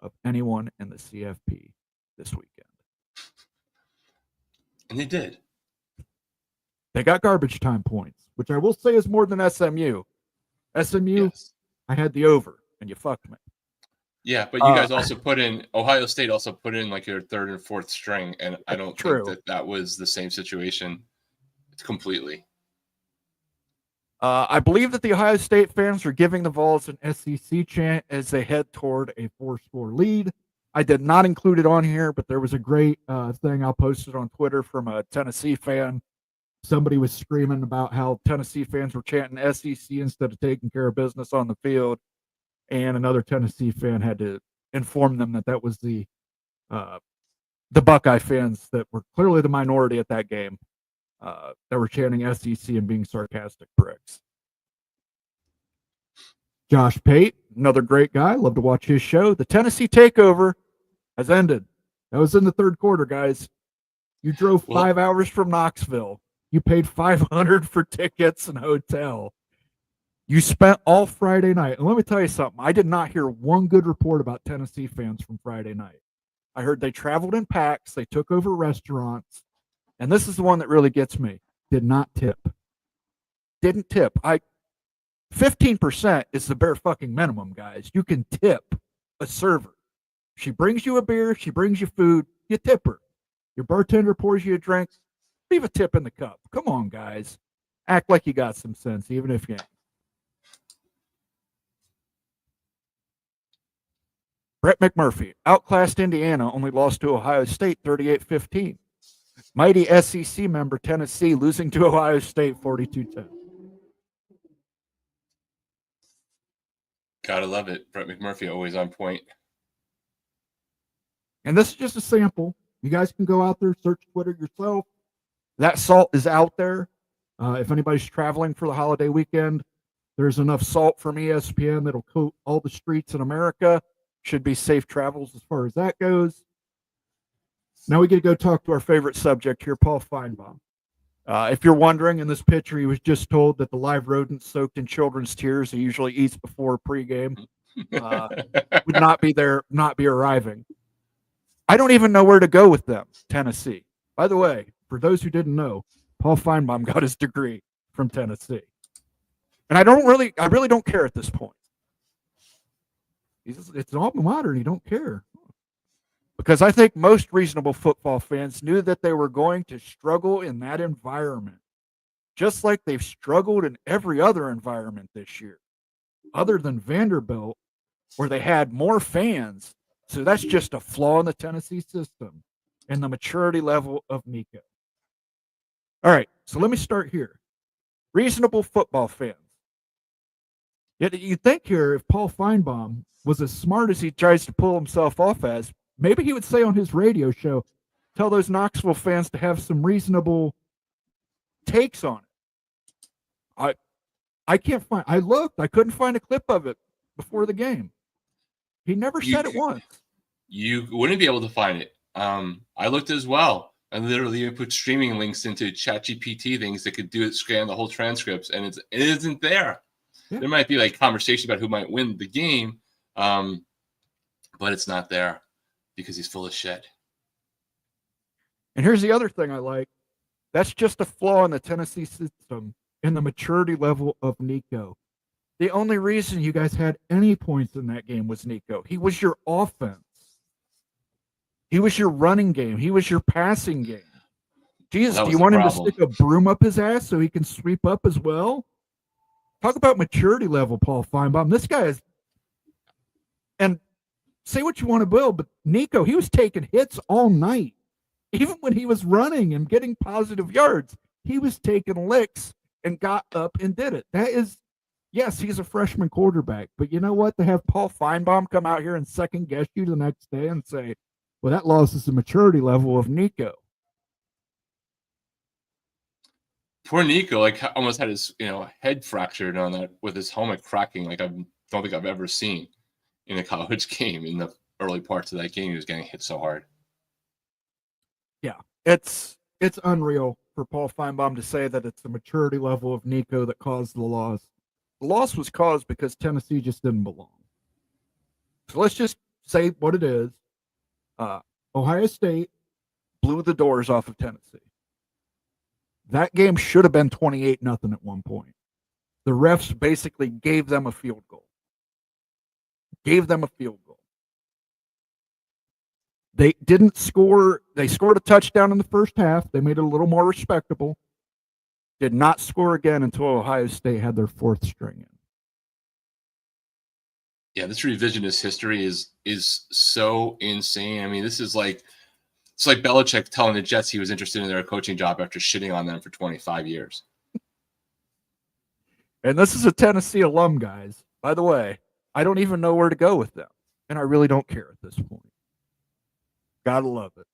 of anyone in the CFP this weekend? And they did. They got garbage time points, which I will say is more than SMU. SMU, yes. I had the over, and you fucked me. Yeah, but you guys also put in – Ohio State also put in like your third and fourth string, and I don't think that was the same situation completely. I believe that the Ohio State fans are giving the Vols an SEC chant as they head toward a 4-score lead. I did not include it on here, but there was a great thing I posted on Twitter from a Tennessee fan. Somebody was screaming about how Tennessee fans were chanting SEC instead of taking care of business on the field. And another Tennessee fan had to inform them that that was the the Buckeye fans that were clearly the minority at that game that were chanting SEC and being sarcastic pricks. Josh Pate, another great guy. Love to watch his show. The Tennessee takeover has ended. That was in the third quarter, guys. You drove 5 hours from Knoxville. You paid $500 for tickets and hotel. You spent all Friday night. And let me tell you something. I did not hear one good report about Tennessee fans from Friday night. I heard they traveled in packs. They took over restaurants. And this is the one that really gets me. Did not tip. Didn't tip. 15% is the bare fucking minimum, guys. You can tip a server. She brings you a beer. She brings you food. You tip her. Your bartender pours you a drink. Leave a tip in the cup. Come on, guys. Act like you got some sense, even if you ain't. Brett McMurphy, outclassed Indiana, only lost to Ohio State 38-15. Mighty SEC member Tennessee losing to Ohio State 42-10. Gotta love it. Brett McMurphy always on point. And this is just a sample. You guys can go out there, search Twitter yourself. That salt is out there. If anybody's traveling for the holiday weekend, there's enough salt from ESPN that'll coat all the streets in America. Should be safe travels as far as that goes. Now we get to go talk to our favorite subject here, Paul Finebaum. If you're wondering, in this picture, he was just told that the live rodents soaked in children's tears he usually eats before pregame would not be arriving. I don't even know where to go with them, Tennessee. By the way, for those who didn't know, Paul Finebaum got his degree from Tennessee. And I really don't care at this point. It's an alma mater and you don't care. Because I think most reasonable football fans knew that they were going to struggle in that environment, just like they've struggled in every other environment this year, other than Vanderbilt, where they had more fans. So that's just a flaw in the Tennessee system and the maturity level of Nico. All right, so let me start here. Reasonable football fans. Yet you think here, if Paul Finebaum was as smart as he tries to pull himself off as, maybe he would say on his radio show, tell those Knoxville fans to have some reasonable takes on it. I can't find. I looked. I couldn't find a clip of it before the game. He never said it once. You wouldn't be able to find it. I looked as well. I literally put streaming links into ChatGPT things that could scan the whole transcripts, and it isn't there. Yeah. There might be like conversation about who might win the game, but it's not there because he's full of shit. And here's the other thing I like. That's just a flaw in the Tennessee system and the maturity level of Nico. The only reason you guys had any points in that game was Nico. He was your offense. He was your running game. He was your passing game. Jesus, do you want him to stick a broom up his ass so he can sweep up as well? Talk about maturity level, Paul Finebaum. This guy is, and say what you want to, Bill, but Nico, he was taking hits all night. Even when he was running and getting positive yards, he was taking licks and got up and did it. That is, yes, he's a freshman quarterback, but you know what? To have Paul Finebaum come out here and second guess you the next day and say, well, that loss is the maturity level of Nico. Poor Nico, like almost had his head fractured on that with his helmet cracking. Like I don't think I've ever seen in a college game. In the early parts of that game, he was getting hit so hard. Yeah, it's unreal for Paul Finebaum to say that it's the maturity level of Nico that caused the loss. The loss was caused because Tennessee just didn't belong. So let's just say what it is. Ohio State blew the doors off of Tennessee. That game should have been 28-0 at one point. The refs basically gave them a field goal. They didn't score. They scored a touchdown in the first half. They made it a little more respectable. Did not score again until Ohio State had their fourth string in. Yeah, this revisionist history is so insane. I mean, it's like Belichick telling the Jets he was interested in their coaching job after shitting on them for 25 years. And this is a Tennessee alum, guys. By the way, I don't even know where to go with them, and I really don't care at this point. Gotta love it.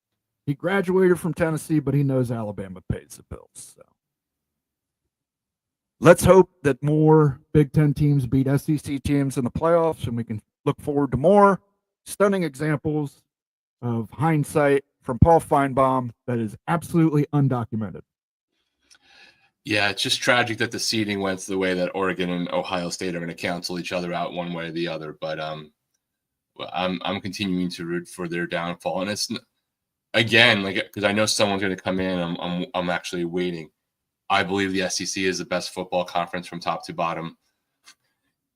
He graduated from Tennessee, but he knows Alabama pays the bills. So let's hope that more Big Ten teams beat SEC teams in the playoffs, and we can look forward to more stunning examples of hindsight from Paul Finebaum that is absolutely undocumented. Yeah, it's just tragic that the seeding went the way that Oregon and Ohio State are going to cancel each other out one way or the other. But I'm continuing to root for their downfall, and it's again like because I know someone's going to come in. I'm actually waiting. I believe the SEC is the best football conference from top to bottom.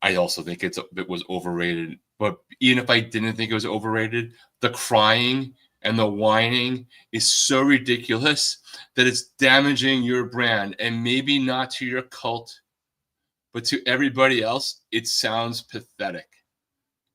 I also think it was overrated. But even if I didn't think it was overrated, the crying and the whining is so ridiculous that it's damaging your brand, and maybe not to your cult, but to everybody else, it sounds pathetic,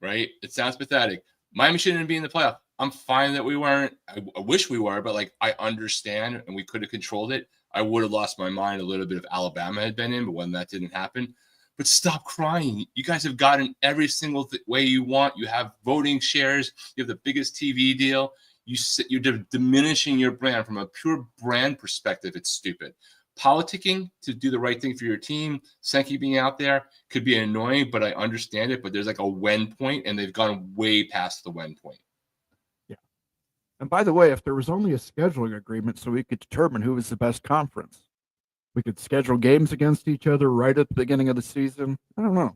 right? It sounds pathetic. Miami shouldn't be in the playoff. I'm fine that we weren't. I wish we were, but like I understand, and we could have controlled it. I would have lost my mind a little bit if Alabama had been in, but when that didn't happen. But stop crying. You guys have gotten every single way you want. You have voting shares. You have the biggest TV deal. You're diminishing your brand from a pure brand perspective. It's stupid. Politicking to do the right thing for your team, Sankey being out there could be annoying, but I understand it. But there's like a when point, and they've gone way past the when point. Yeah. And by the way, if there was only a scheduling agreement so we could determine who was the best conference, we could schedule games against each other right at the beginning of the season. I don't know.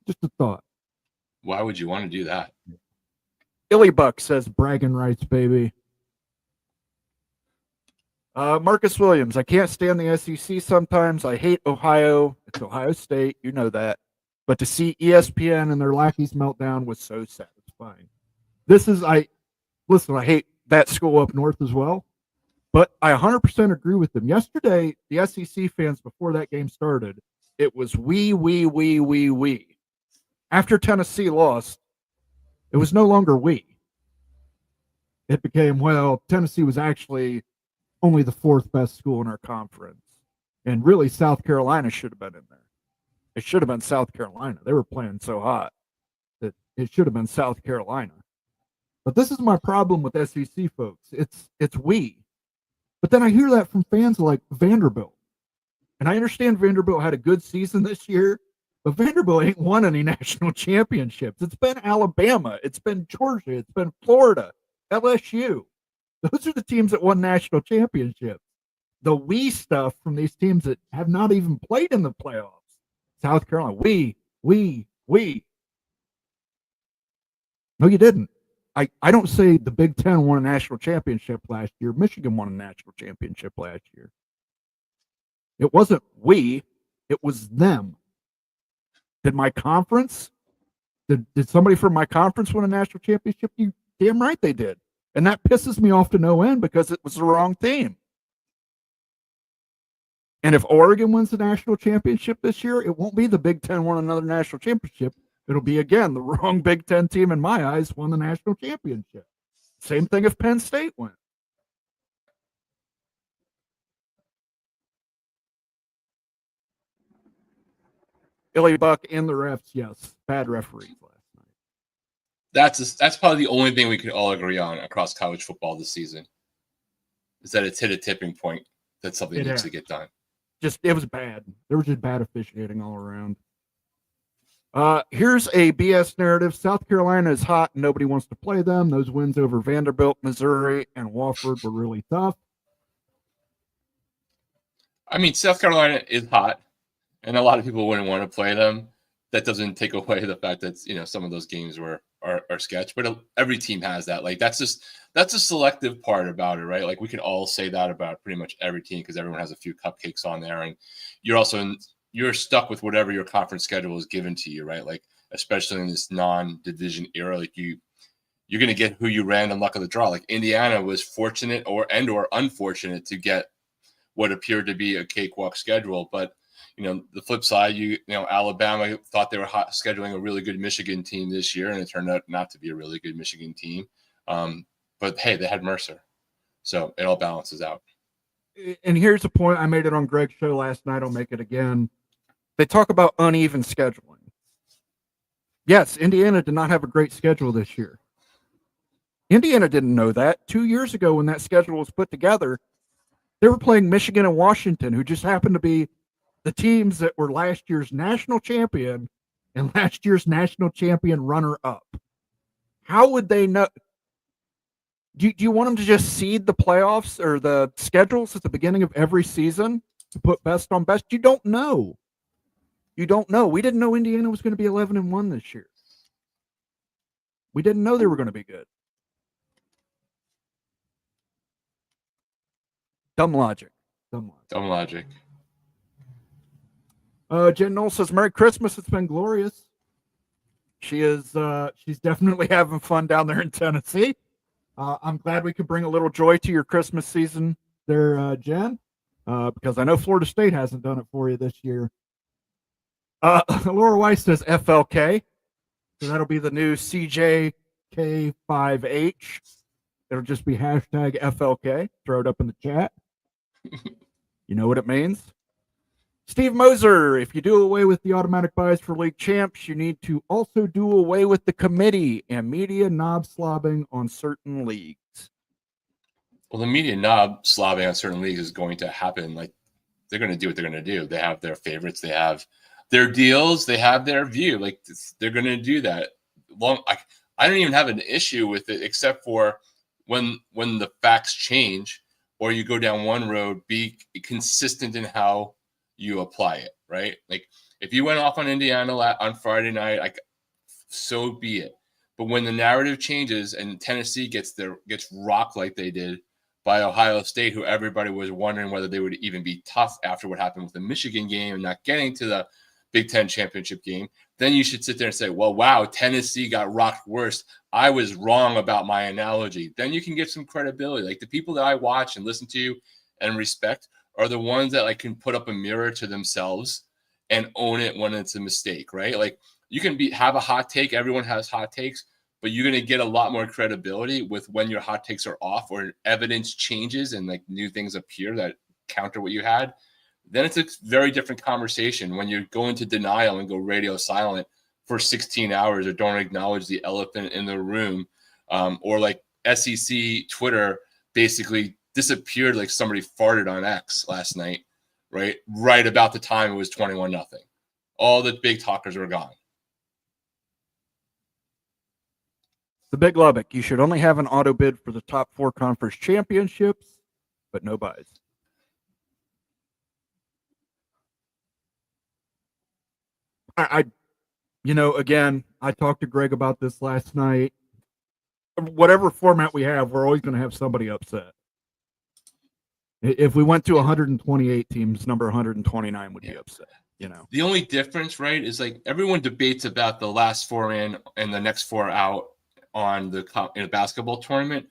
Just a thought. Why would you want to do that? Illybuck says bragging rights, baby. Marcus Williams, I can't stand the SEC sometimes. I hate Ohio. It's Ohio State. You know that. But to see ESPN and their lackeys meltdown was so satisfying. I hate that school up north as well. But I 100% agree with them. Yesterday, the SEC fans, before that game started, it was we. After Tennessee lost, it was no longer we. It became, well, Tennessee was actually only the fourth best school in our conference. And really, South Carolina should have been in there. It should have been South Carolina. They were playing so hot that it should have been South Carolina. But this is my problem with SEC folks. It's we. But then I hear that from fans like Vanderbilt. And I understand Vanderbilt had a good season this year, but Vanderbilt ain't won any national championships. It's been Alabama. It's been Georgia. It's been Florida, LSU. Those are the teams that won national championships. The we stuff from these teams that have not even played in the playoffs. South Carolina, we. No, you didn't. I don't say the Big Ten won a national championship last year. Michigan won a national championship last year. It wasn't we, it was them. Did my conference, did somebody from my conference win a national championship? You damn right they did. And that pisses me off to no end because it was the wrong team. And if Oregon wins the national championship this year, it won't be the Big Ten won another national championship. It'll be, again, the wrong Big Ten team in my eyes won the national championship. Same thing if Penn State went. Billy Buck and the refs, yes. Bad referees last night. That's probably the only thing we could all agree on across college football this season is that it's hit a tipping point that something needs to get done. It was bad. There was just bad officiating all around. Here's a BS narrative. South Carolina is hot and nobody wants to play them. Those wins over Vanderbilt, Missouri, and Wofford were really tough. I mean, South Carolina is hot, and a lot of people wouldn't want to play them. That doesn't take away the fact that some of those games are sketch, but every team has that. Like that's a selective part about it, right? Like we can all say that about pretty much every team because everyone has a few cupcakes on there, and you're stuck with whatever your conference schedule is given to you, right? Like especially in this non-division era, like you're going to get who you random luck of the draw. Like Indiana was fortunate or unfortunate to get what appeared to be a cakewalk schedule, but the flip side, Alabama thought they were scheduling a really good Michigan team this year, and it turned out not to be a really good Michigan team. But hey, they had Mercer, so it all balances out. And here's the point. I made it on Greg's show last night. I'll make it again. They talk about uneven scheduling. Yes, Indiana did not have a great schedule this year. Indiana didn't know that. 2 years ago when that schedule was put together, they were playing Michigan and Washington, who just happened to be the teams that were last year's national champion and last year's national champion runner-up. How would they know? Do you want them to just seed the playoffs or the schedules at the beginning of every season to put best on best? You don't know. You don't know. We didn't know Indiana was going to be 11-1 this year. We didn't know they were going to be good. Dumb logic. Dumb logic. Jen Knoll says, Merry Christmas. It's been glorious. She's definitely having fun down there in Tennessee. I'm glad we could bring a little joy to your Christmas season there, Jen, because I know Florida State hasn't done it for you this year. Laura Weiss says FLK. So that'll be the new CJK5H. It'll just be hashtag FLK. Throw it up in the chat. You know what it means. Steve Moser, if you do away with the automatic buys for league champs, you need to also do away with the committee and media knob slobbing on certain leagues. Well, the media knob slobbing on certain leagues is going to happen. Like, they're going to do what they're going to do. They have their favorites. They have their deals. They have their view. Like, they're going to do that. I don't even have an issue with it, except for when the facts change or you go down one road, be consistent in how you apply it, right? Like, if you went off on Indiana on Friday night, so be it. But when the narrative changes and Tennessee gets rocked like they did by Ohio State, who everybody was wondering whether they would even be tough after what happened with the Michigan game and not getting to the Big Ten championship game, then you should sit there and say, well, wow, Tennessee got rocked worse. I was wrong about my analogy. Then you can get some credibility. Like, the people that I watch and listen to and respect are the ones that can put up a mirror to themselves and own it when it's a mistake, right? Like, you can have a hot take. Everyone has hot takes, but you're going to get a lot more credibility with when your hot takes are off or evidence changes and new things appear that counter what you had. Then it's a very different conversation when you go into denial and go radio silent for 16 hours or don't acknowledge the elephant in the room, or like SEC Twitter basically disappeared like somebody farted on X last night, right? Right about the time it was 21-0. All the big talkers were gone. The Big Lubbock, you should only have an auto bid for the top 4 conference championships, but no buys. Again, I talked to Greg about this last night. Whatever format we have, we're always going to have somebody upset. If we went to 128 teams, number 129 would be upset. The only difference, right, is everyone debates about the last 4 in and the next 4 out on in a basketball tournament.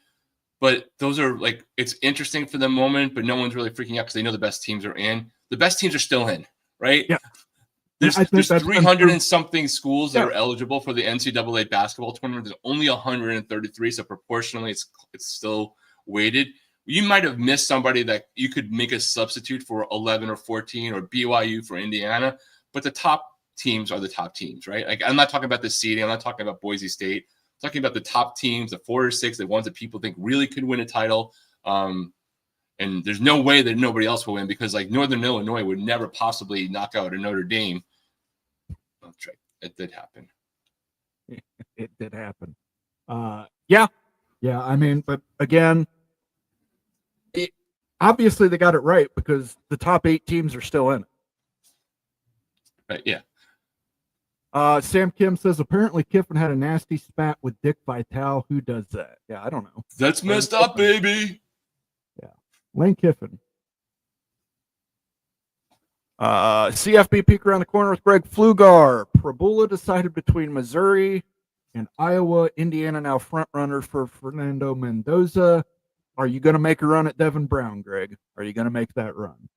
But those are it's interesting for the moment, but no one's really freaking out because they know the best teams are in. The best teams are still in, right? Yeah. There's 300 and something schools that are eligible for the NCAA basketball tournament. There's only 133, so proportionally it's still weighted. You might have missed somebody that you could make a substitute for 11 or 14 or BYU for Indiana, but the top teams are the top teams, right? I'm not talking about the seeding. I'm not talking about Boise State. I'm talking about the top teams, the 4 or 6, the ones that people think really could win a title. And there's no way that nobody else will win because Northern Illinois would never possibly knock out a Notre Dame. That's right. It did happen. It did happen. Yeah. I mean, but again, obviously they got it right because the top 8 teams are still in it. Right. Yeah. Sam Kim says apparently Kiffin had a nasty spat with Dick Vitale. Who does that? Yeah, I don't know. That's messed up, baby. Yeah. Lane Kiffin. CFB peek around the corner with Greg Flugar. Prabula decided between Missouri and Iowa. Indiana now front runner for Fernando Mendoza. Are you going to make a run at Devin Brown, Greg? Are you going to make that run?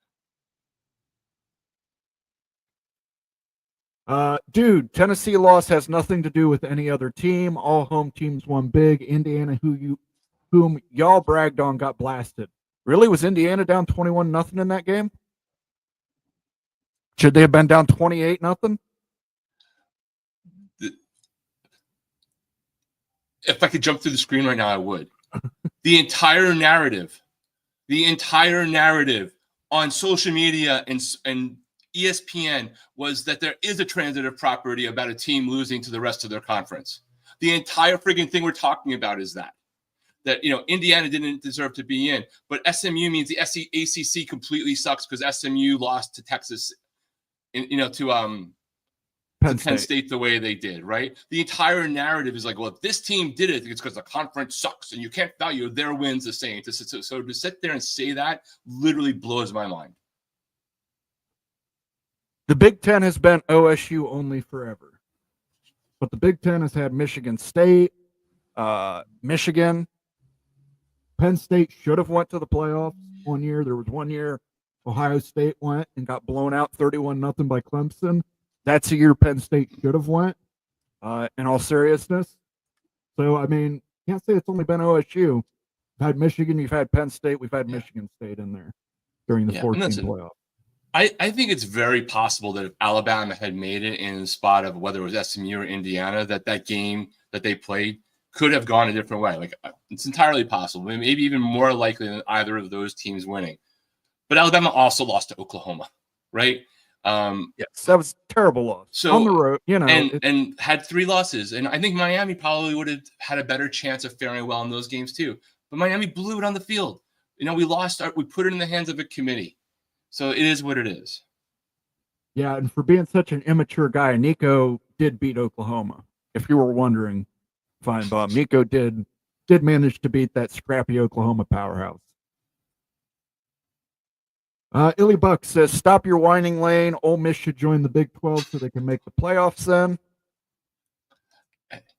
Dude, Tennessee loss has nothing to do with any other team. All home teams won big. Indiana, whom y'all bragged on, got blasted. Really? Was Indiana down 21-0 in that game? Should they have been down 28-0? if I could jump through the screen right now, I would. The entire narrative on social media and ESPN was that there is a transitive property about a team losing to the rest of their conference. The entire frigging thing we're talking about is that Indiana didn't deserve to be in, but SMU means the ACC completely sucks because SMU lost to Texas, to Penn State the way they did, right? The entire narrative is like, well, if this team did it, it's because the conference sucks and you can't value their wins the same. So to sit there and say that literally blows my mind. The Big Ten has been OSU only forever, but the Big Ten has had Michigan State, Michigan. Penn State should have went to the playoffs one year. There was one year Ohio State went and got blown out 31-0 by Clemson. That's a year Penn State should have went, in all seriousness. So, I mean, can't say it's only been OSU. You've had Michigan, you've had Penn State, we've had Michigan State in there during the 14 playoffs. I think it's very possible that if Alabama had made it in the spot of whether it was SMU or Indiana, that game that they played could have gone a different way. Like, it's entirely possible, maybe even more likely than either of those teams winning. But Alabama also lost to Oklahoma, right? Yes, that was a terrible loss. So on the road, and had 3 losses. And I think Miami probably would have had a better chance of faring well in those games too. But Miami blew it on the field. We put it in the hands of a committee. So it is what it is. Yeah, and for being such an immature guy, Nico did beat Oklahoma. If you were wondering, Finebaum, Nico did manage to beat that scrappy Oklahoma powerhouse. Illy Buck says, stop your whining lane. Ole Miss should join the Big 12 so they can make the playoffs then.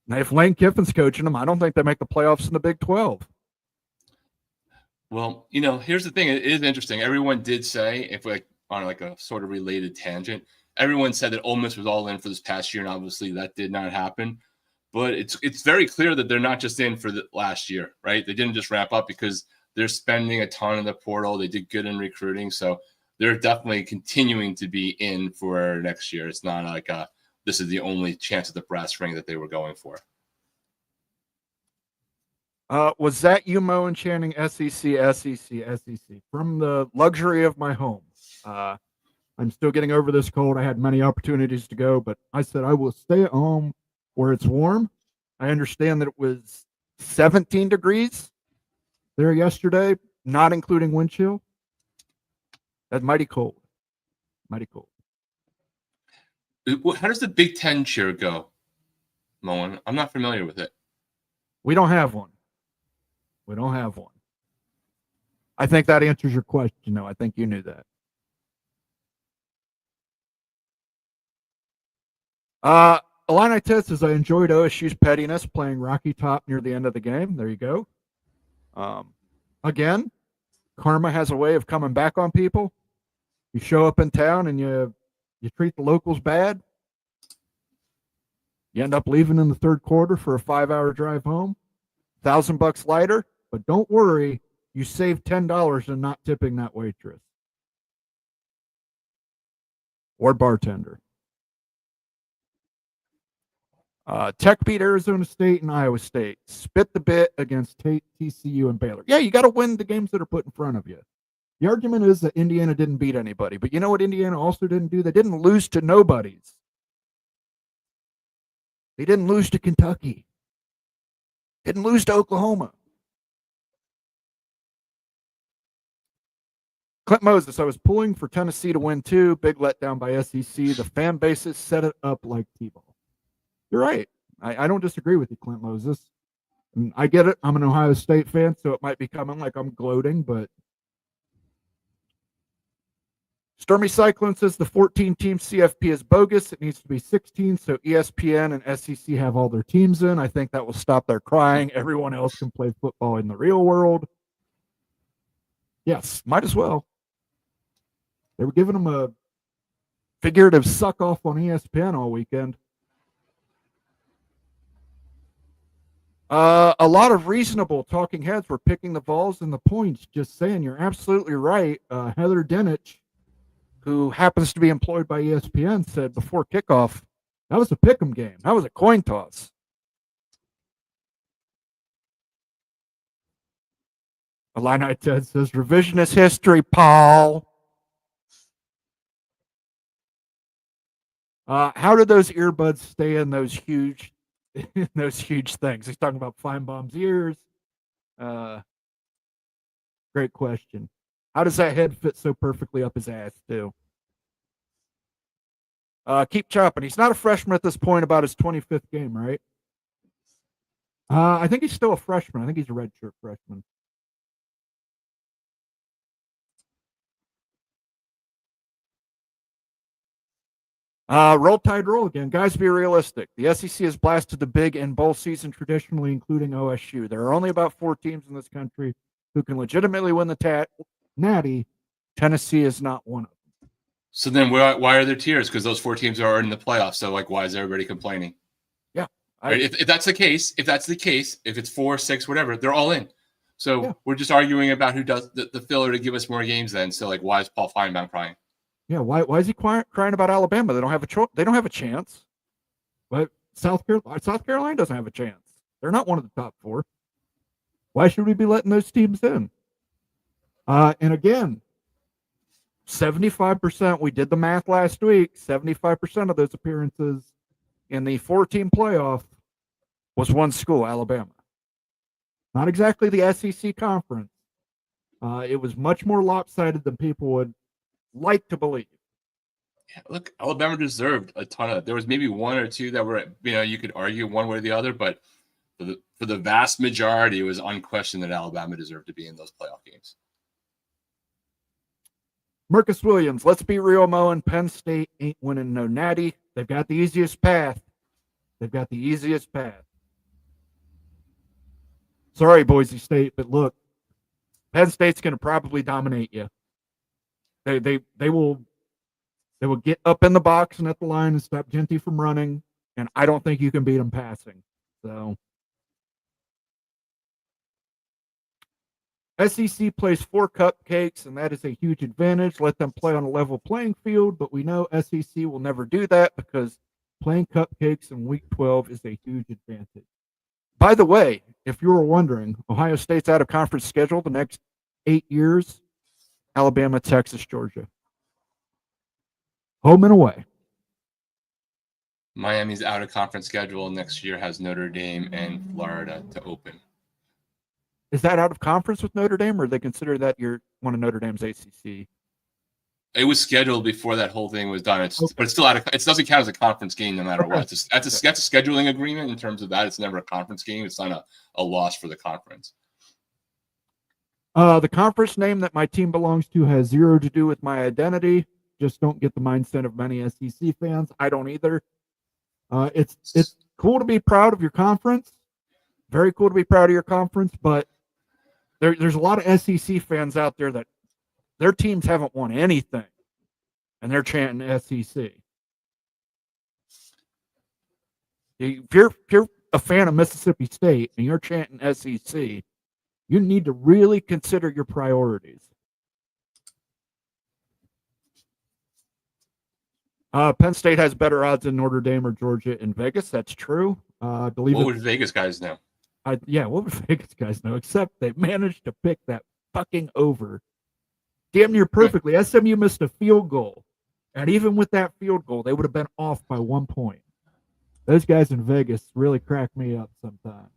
Now, if Lane Kiffin's coaching them, I don't think they make the playoffs in the Big 12. Well, here's the thing. It is interesting. Everyone did say, if on a sort of related tangent, everyone said that Ole Miss was all in for this past year, and obviously that did not happen. But it's very clear that they're not just in for the last year, right? They didn't just ramp up because they're spending a ton in the portal. They did good in recruiting. So they're definitely continuing to be in for next year. It's not like this is the only chance at the brass ring that they were going for. Was that you, Mo, and chanting SEC, SEC, SEC from the luxury of my home? I'm still getting over this cold. I had many opportunities to go, but I said I will stay at home where it's warm. I understand that it was 17 degrees there yesterday, not including wind chill. That's mighty cold. Mighty cold. How does the Big Ten cheer go, Moen? I'm not familiar with it. We don't have one. We don't have one. I think that answers your question, though. I think you knew that. Illini Ted says, I enjoyed OSU's pettiness playing Rocky Top near the end of the game. There you go. Again, karma has a way of coming back on people. You show up in town and you treat the locals bad. You end up leaving in the third quarter for a 5-hour drive home. $1,000 lighter, but don't worry, you save $10 in not tipping that waitress or bartender. Tech beat Arizona State and Iowa State. Spit the bit against TCU and Baylor. Yeah, you got to win the games that are put in front of you. The argument is that Indiana didn't beat anybody, but you know what Indiana also didn't do? They didn't lose to nobodies. They didn't lose to Kentucky. Didn't lose to Oklahoma. Clint Moses, I was pulling for Tennessee to win too. Big letdown by SEC. The fan bases set it up like T-ball. You're right. I don't disagree with you, Clint Moses. And I get it. I'm an Ohio State fan, so it might be coming like I'm gloating, but Stormy Cyclone says the 14-team CFP is bogus. It needs to be 16, so ESPN and SEC have all their teams in. I think that will stop their crying. Everyone else can play football in the real world. Yes, might as well. They were giving them a figurative suck-off on ESPN all weekend. A lot of reasonable talking heads were picking the balls and the points, just saying you're absolutely right. Heather Dinich, who happens to be employed by ESPN, said before kickoff, that was a pick'em game. That was a coin toss. Illini Ted says revisionist history, Paul. How did those earbuds stay in those huge things? He's talking about Finebaum's ears. Great question. How does that head fit so perfectly up his ass, too? Keep chopping. He's not a freshman at this point, about his 25th game, right? I think he's still a freshman. I think he's a redshirt freshman. Roll Tide roll again. Guys, be realistic. The SEC has blasted the big in bowl season traditionally, including OSU. There are only about 4 teams in this country who can legitimately win the Natty. Tennessee is not one of them. So then why are there tiers? Because those 4 teams are in the playoffs. So, like, why is everybody complaining? Yeah. Right? If that's the case, if it's 4, 6, whatever, they're all in. So we're just arguing about who does the filler to give us more games then. So, like, why is Paul Finebaum crying? Yeah, why is he crying about Alabama? They don't have a chance. But South Carolina doesn't have a chance. They're not one of the top 4. Why should we be letting those teams in? And again, 75%, we did the math last week, 75% of those appearances in the 4-team playoff was one school, Alabama. Not exactly the SEC conference. It was much more lopsided than people would like to believe. Yeah, look, Alabama deserved a ton of. There was maybe 1 or 2 that were, you could argue one way or the other, but for the vast majority, it was unquestioned that Alabama deserved to be in those playoff games. Marcus Williams, let's be real, Mo, and Penn State ain't winning no natty. They've got the easiest path. Sorry, Boise State, but look, Penn State's going to probably dominate you. They will get up in the box and at the line and stop Genty from running, and I don't think you can beat them passing. So SEC plays 4 cupcakes, and that is a huge advantage. Let them play on a level playing field, but we know SEC will never do that because playing cupcakes in Week 12 is a huge advantage. By the way, if you were wondering, Ohio State's out of conference schedule the next 8 years, Alabama, Texas, Georgia. Home and away. Miami's out of conference schedule next year has Notre Dame and Florida to open. Is that out of conference with Notre Dame, or they consider that you're one of Notre Dame's ACC? It was scheduled before that whole thing was done. But it's still it doesn't count as a conference game no matter what. That's a scheduling agreement in terms of that. It's never a conference game. It's not a loss for the conference. The conference name that my team belongs to has 0 to do with my identity. Just don't get the mindset of many SEC fans. I don't either. It's cool to be proud of your conference. Very cool to be proud of your conference, but there's a lot of SEC fans out there that their teams haven't won anything, and they're chanting SEC. If you're a fan of Mississippi State and you're chanting SEC, you need to really consider your priorities. Penn State has better odds than Notre Dame or Georgia in Vegas. That's true. I believe. What would Vegas guys know? What would Vegas guys know? Except they managed to pick that fucking over. Damn near perfectly. SMU missed a field goal. And even with that field goal, they would have been off by 1 point. Those guys in Vegas really crack me up sometimes.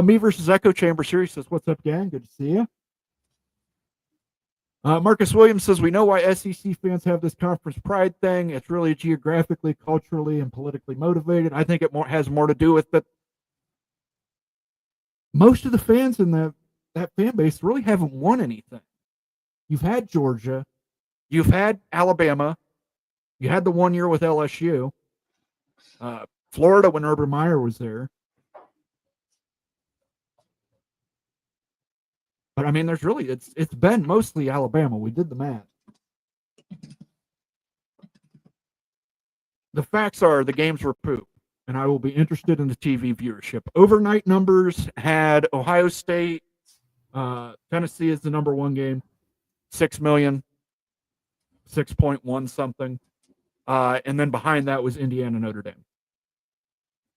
Me versus Echo Chamber series says, what's up, gang? Good to see you. Marcus Williams says, we know why SEC fans have this conference pride thing. It's really geographically, culturally, and politically motivated. I think it has more to do with that. Most of the fans in that fan base really haven't won anything. You've had Georgia. You've had Alabama. You had the 1 year with LSU. Florida when Urban Meyer was there. But I mean, there's really it's been mostly Alabama. We did the math. The facts are the games were poop, and I will be interested in the TV viewership. Overnight numbers had Ohio State, Tennessee is the number 1 game, 6 million, 6.1 something, and then behind that was Indiana, Notre Dame.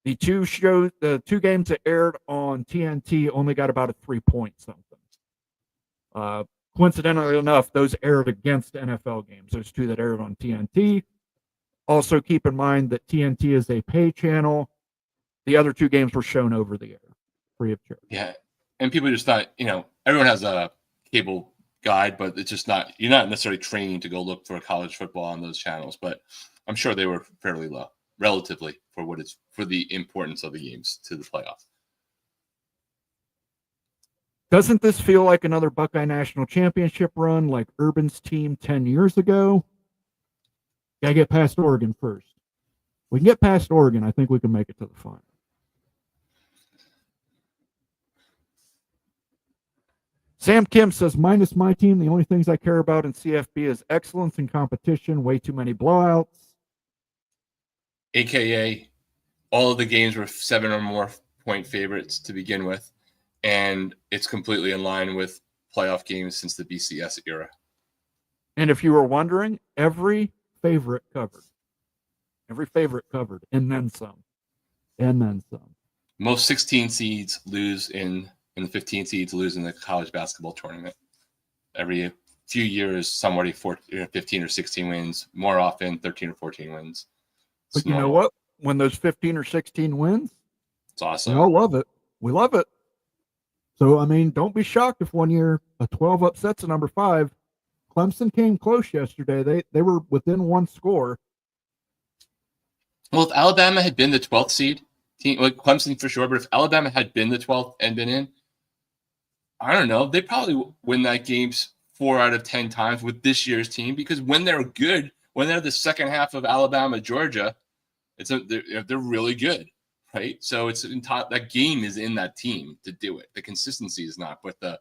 The two games that aired on TNT only got about a 3-point something. Coincidentally enough, those aired against NFL games. Those two that aired on TNT. Also, keep in mind that TNT is a pay channel. The other two games were shown over the air, free of charge. Yeah, and people just thought, everyone has a cable guide, but it's just not. You're not necessarily trained to go look for college football on those channels. But I'm sure they were fairly low, relatively, for the importance of the games to the playoff. Doesn't this feel like another Buckeye National Championship run like Urban's team 10 years ago? Got to get past Oregon first. We can get past Oregon. I think we can make it to the final. Sam Kim says, minus my team, the only things I care about in CFB is excellence and competition, way too many blowouts. AKA, all of the games were 7 or more point favorites to begin with, and it's completely in line with playoff games since the BCS era. And if you were wondering, every favorite covered. Every favorite covered, and then some. And then some. Most 16 seeds lose in the 15 seeds lose in the college basketball tournament. Every few years, somebody 15 or 16 wins. More often, 13 or 14 wins. But you know what? When those 15 or 16 wins, it's awesome. We all love it. We love it. So, don't be shocked if one year a 12 upsets a number 5. Clemson came close yesterday. They were within one score. Well, if Alabama had been the 12th seed, Clemson for sure, but if Alabama had been the 12th and been in, I don't know, they probably win that games 4 out of 10 times with this year's team, because when they're good, when they're the second half of Alabama, Georgia, they're really good, right? So that game is in that team to do it. The consistency is not, but the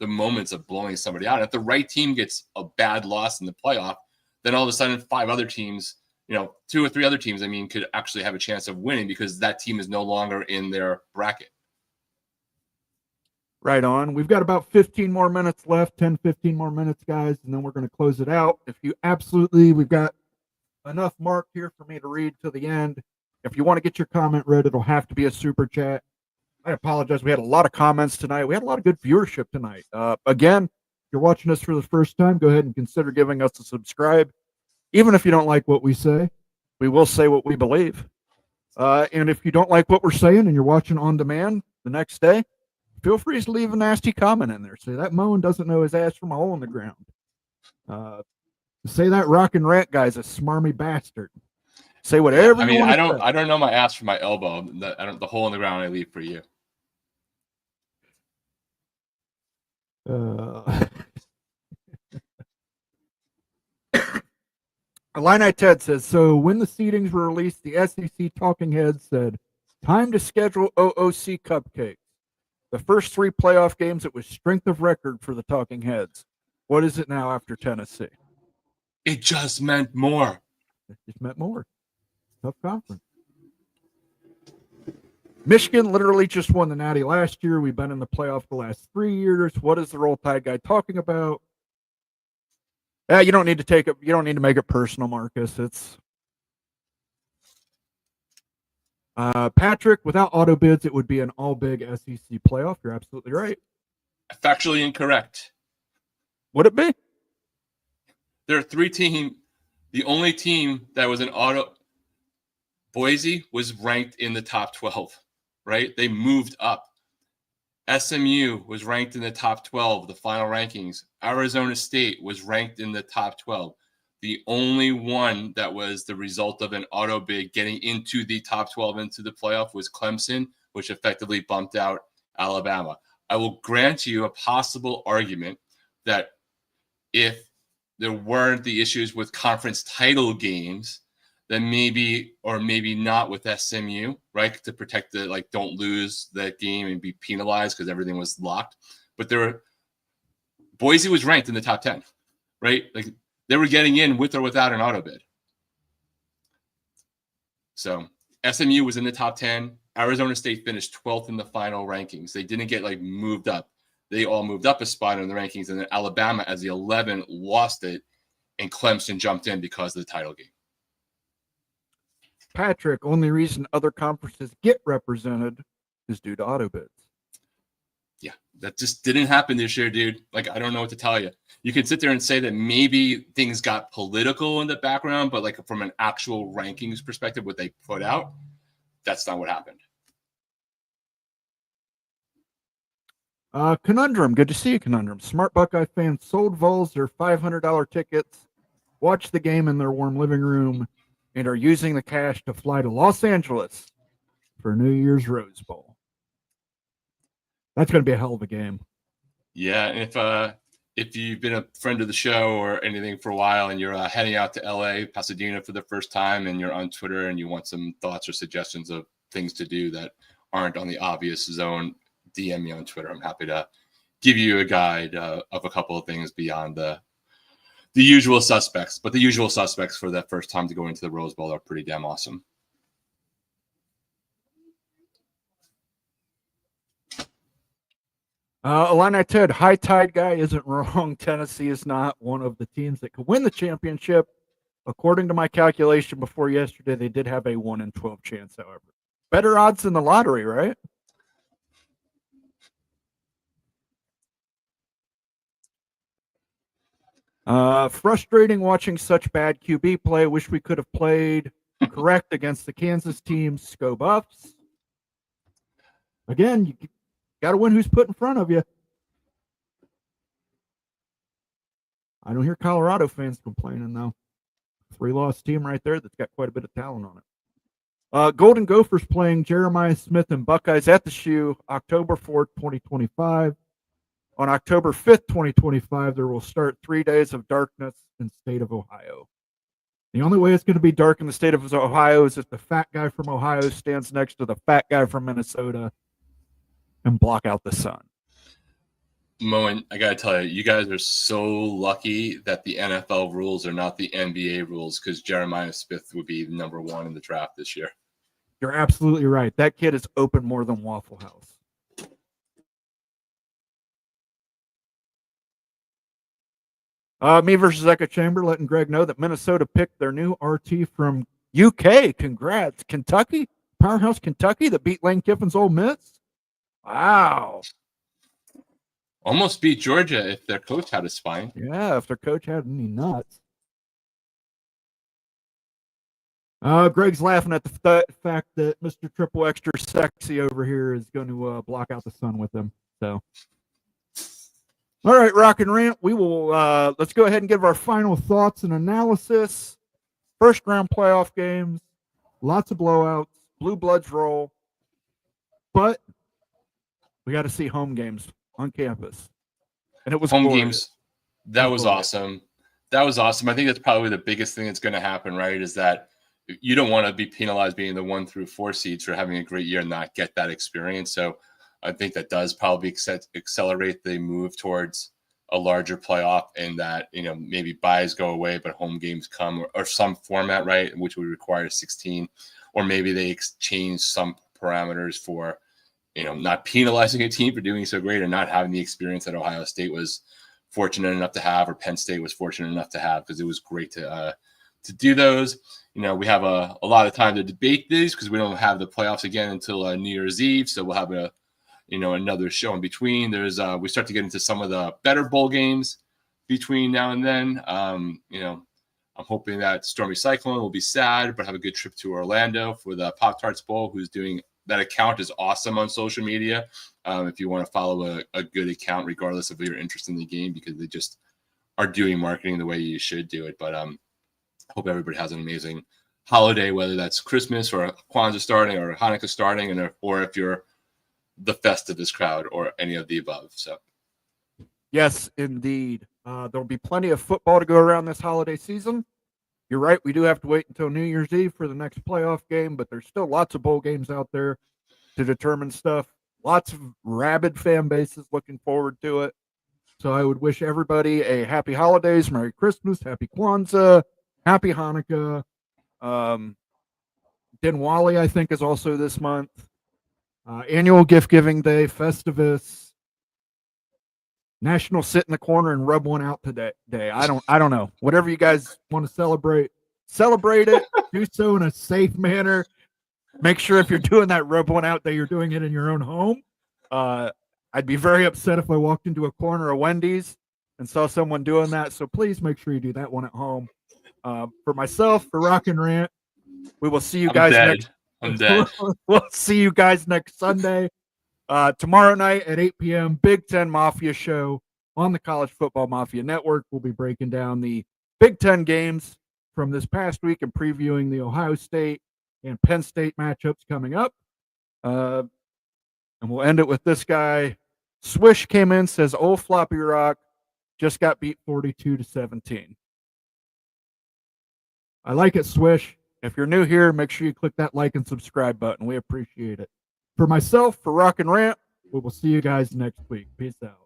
moments of blowing somebody out. If the right team gets a bad loss in the playoff, then all of a sudden 5 other teams, 2 or 3 other teams, could actually have a chance of winning because that team is no longer in their bracket. Right on. We've got about 15 more minutes left, 10, 15 more minutes, guys, and then we're going to close it out. We've got enough mark here for me to read to the end. If you want to get your comment read, it'll have to be a super chat. I apologize. We had a lot of comments tonight. We had a lot of good viewership tonight. Again, if you're watching us for the first time, go ahead and consider giving us a subscribe. Even if you don't like what we say, we will say what we believe. And if you don't like what we're saying and you're watching on demand the next day, feel free to leave a nasty comment in there. Say that Moen doesn't know his ass from a hole in the ground. Say that Rock and Rant guy's a smarmy bastard. Say whatever. I don't know my ass from my elbow. The hole in the ground I leave for you. Illini Ted says, so when the seedings were released, the SEC talking heads said, time to schedule OOC cupcakes. The first 3 playoff games, it was strength of record for the talking heads. What is it now after Tennessee? It just meant more. It just meant more. Tough conference. Michigan literally just won the Natty last year. We've been in the playoff the last 3 years. What is the Roll Tide guy talking about? You don't need to take it. You don't need to make it personal, Marcus. It's Patrick. Without auto bids, it would be an all big SEC playoff. You're absolutely right. Factually incorrect. Would it be? There are 3 teams. The only team that was an auto, Boise, was ranked in the top 12. Right? They moved up. SMU was ranked in the top 12, the final rankings. Arizona State was ranked in the top 12. The only one that was the result of an auto bid getting into the top 12 into the playoff was Clemson, which effectively bumped out Alabama. I will grant you a possible argument that if there weren't the issues with conference title games, then maybe or maybe not with SMU, right? To protect don't lose that game and be penalized because everything was locked. But Boise was ranked in the top 10, right? They were getting in with or without an auto bid. So SMU was in the top 10. Arizona State finished 12th in the final rankings. They didn't get moved up. They all moved up a spot in the rankings. And then Alabama, as the 11, lost it. And Clemson jumped in because of the title game. Patrick, only reason other conferences get represented is due to auto bids. Yeah, that just didn't happen this year, dude. Like, I don't know what to tell you. You can sit there and say that maybe things got political in the background, but like from an actual rankings perspective, what they put out, that's not what happened. Conundrum, good to see you, Conundrum. Smart Buckeye fans sold Vols their $500 tickets, watched the game in their warm living room, and are using the cash to fly to Los Angeles for New Year's Rose Bowl. That's going to be a hell of a game. Yeah, and if you've been a friend of the show or anything for a while and you're heading out to LA, Pasadena for the first time, and you're on Twitter and you want some thoughts or suggestions of things to do that aren't on the obvious zone, DM me on Twitter. I'm happy to give you a guide of a couple of things beyond the usual suspects. But the usual suspects for that first time to go into the Rose Bowl are pretty damn awesome. Illini Ted, high tide guy isn't wrong. Tennessee is not one of the teams that could win the championship. According to my calculation before yesterday, they did have a 1 in 12 chance, however. Better odds than the lottery, right? Frustrating watching such bad QB play. Wish we could have played correct against the Kansas team. Sco Buffs. Again, you got to win who's put in front of you. I don't hear Colorado fans complaining, though. 3-loss team right there that's got quite a bit of talent on it. Golden Gophers playing Jeremiah Smith and Buckeyes at the Shoe, October 4th, 2025. On October 5th, 2025, there will start 3 days of darkness in the state of Ohio. The only way it's going to be dark in the state of Ohio is if the fat guy from Ohio stands next to the fat guy from Minnesota and block out the sun. Moen, I got to tell you, you guys are so lucky that the NFL rules are not the NBA rules, because Jeremiah Smith would be number 1 in the draft this year. You're absolutely right. That kid is open more than Waffle House. Me versus Echo Chamber letting Greg know that Minnesota picked their new RT from UK. Congrats. Kentucky? Powerhouse Kentucky that beat Lane Kiffin's Ole Miss? Wow. Almost beat Georgia if their coach had a spine. Yeah, if their coach had any nuts. Greg's laughing at the fact that Mr. Triple Extra Sexy over here is going to block out the sun with him. So, all right, Rock and Rant. We will let's go ahead and give our final thoughts and analysis. First round playoff games, lots of blowouts, blue bloods roll, but we got to see home games on campus, and it was home glorious. games. That was awesome. That was awesome. I think that's probably the biggest thing that's going to happen, right? Is that you don't want to be penalized being the 1 through 4 seeds for having a great year and not get that experience. So I think that does probably accelerate the move towards a larger playoff, and that, you know, maybe buys go away, but home games come, or some format, right, which would require 16, or maybe they change some parameters for, you know, not penalizing a team for doing so great or not having the experience that Ohio State was fortunate enough to have, or Penn State was fortunate enough to have, because it was great to do those. You know, we have a lot of time to debate these because we don't have the playoffs again until New Year's Eve. So we'll have another show in between. There's we start to get into some of the better bowl games between now and then. You know, I'm hoping that Stormy Cyclone will be sad, but have a good trip to Orlando for the Pop-Tarts Bowl, who's doing that account is awesome on social media. If you want to follow a good account, regardless of your interest in the game, because they just are doing marketing the way you should do it. But hope everybody has an amazing holiday, whether that's Christmas or Kwanzaa starting or Hanukkah starting, or if you're the Festivus crowd or any of the above. So, yes, indeed. There'll be plenty of football to go around this holiday season. You're right. We do have to wait until New Year's Eve for the next playoff game, but there's still lots of bowl games out there to determine stuff. Lots of rabid fan bases looking forward to it. So I would wish everybody a happy holidays, Merry Christmas, Happy Kwanzaa, Happy Hanukkah. Denwali, I think, is also this month. Annual Gift Giving Day, Festivus, National Sit in the Corner and Rub One Out today. I don't know. Whatever you guys want to celebrate celebrate it. Do so in a safe manner. Make sure if you're doing that rub one out that you're doing it in your own home. I'd be very upset if I walked into a corner of Wendy's and saw someone doing that. So please make sure you do that one at home. For myself, for Rock and Rant, we will see you guys next. I'm dead. We'll see you guys next Sunday. Tomorrow night at 8 p.m., Big Ten Mafia show on the College Football Mafia Network. We'll be breaking down the Big Ten games from this past week and previewing the Ohio State and Penn State matchups coming up. And we'll end it with this guy. Swish came in, says, "Old Floppy Rock just got beat 42-17. I like it, Swish. If you're new here, make sure you click that like and subscribe button. We appreciate it. For myself, for Rock and Rant, we will see you guys next week. Peace out.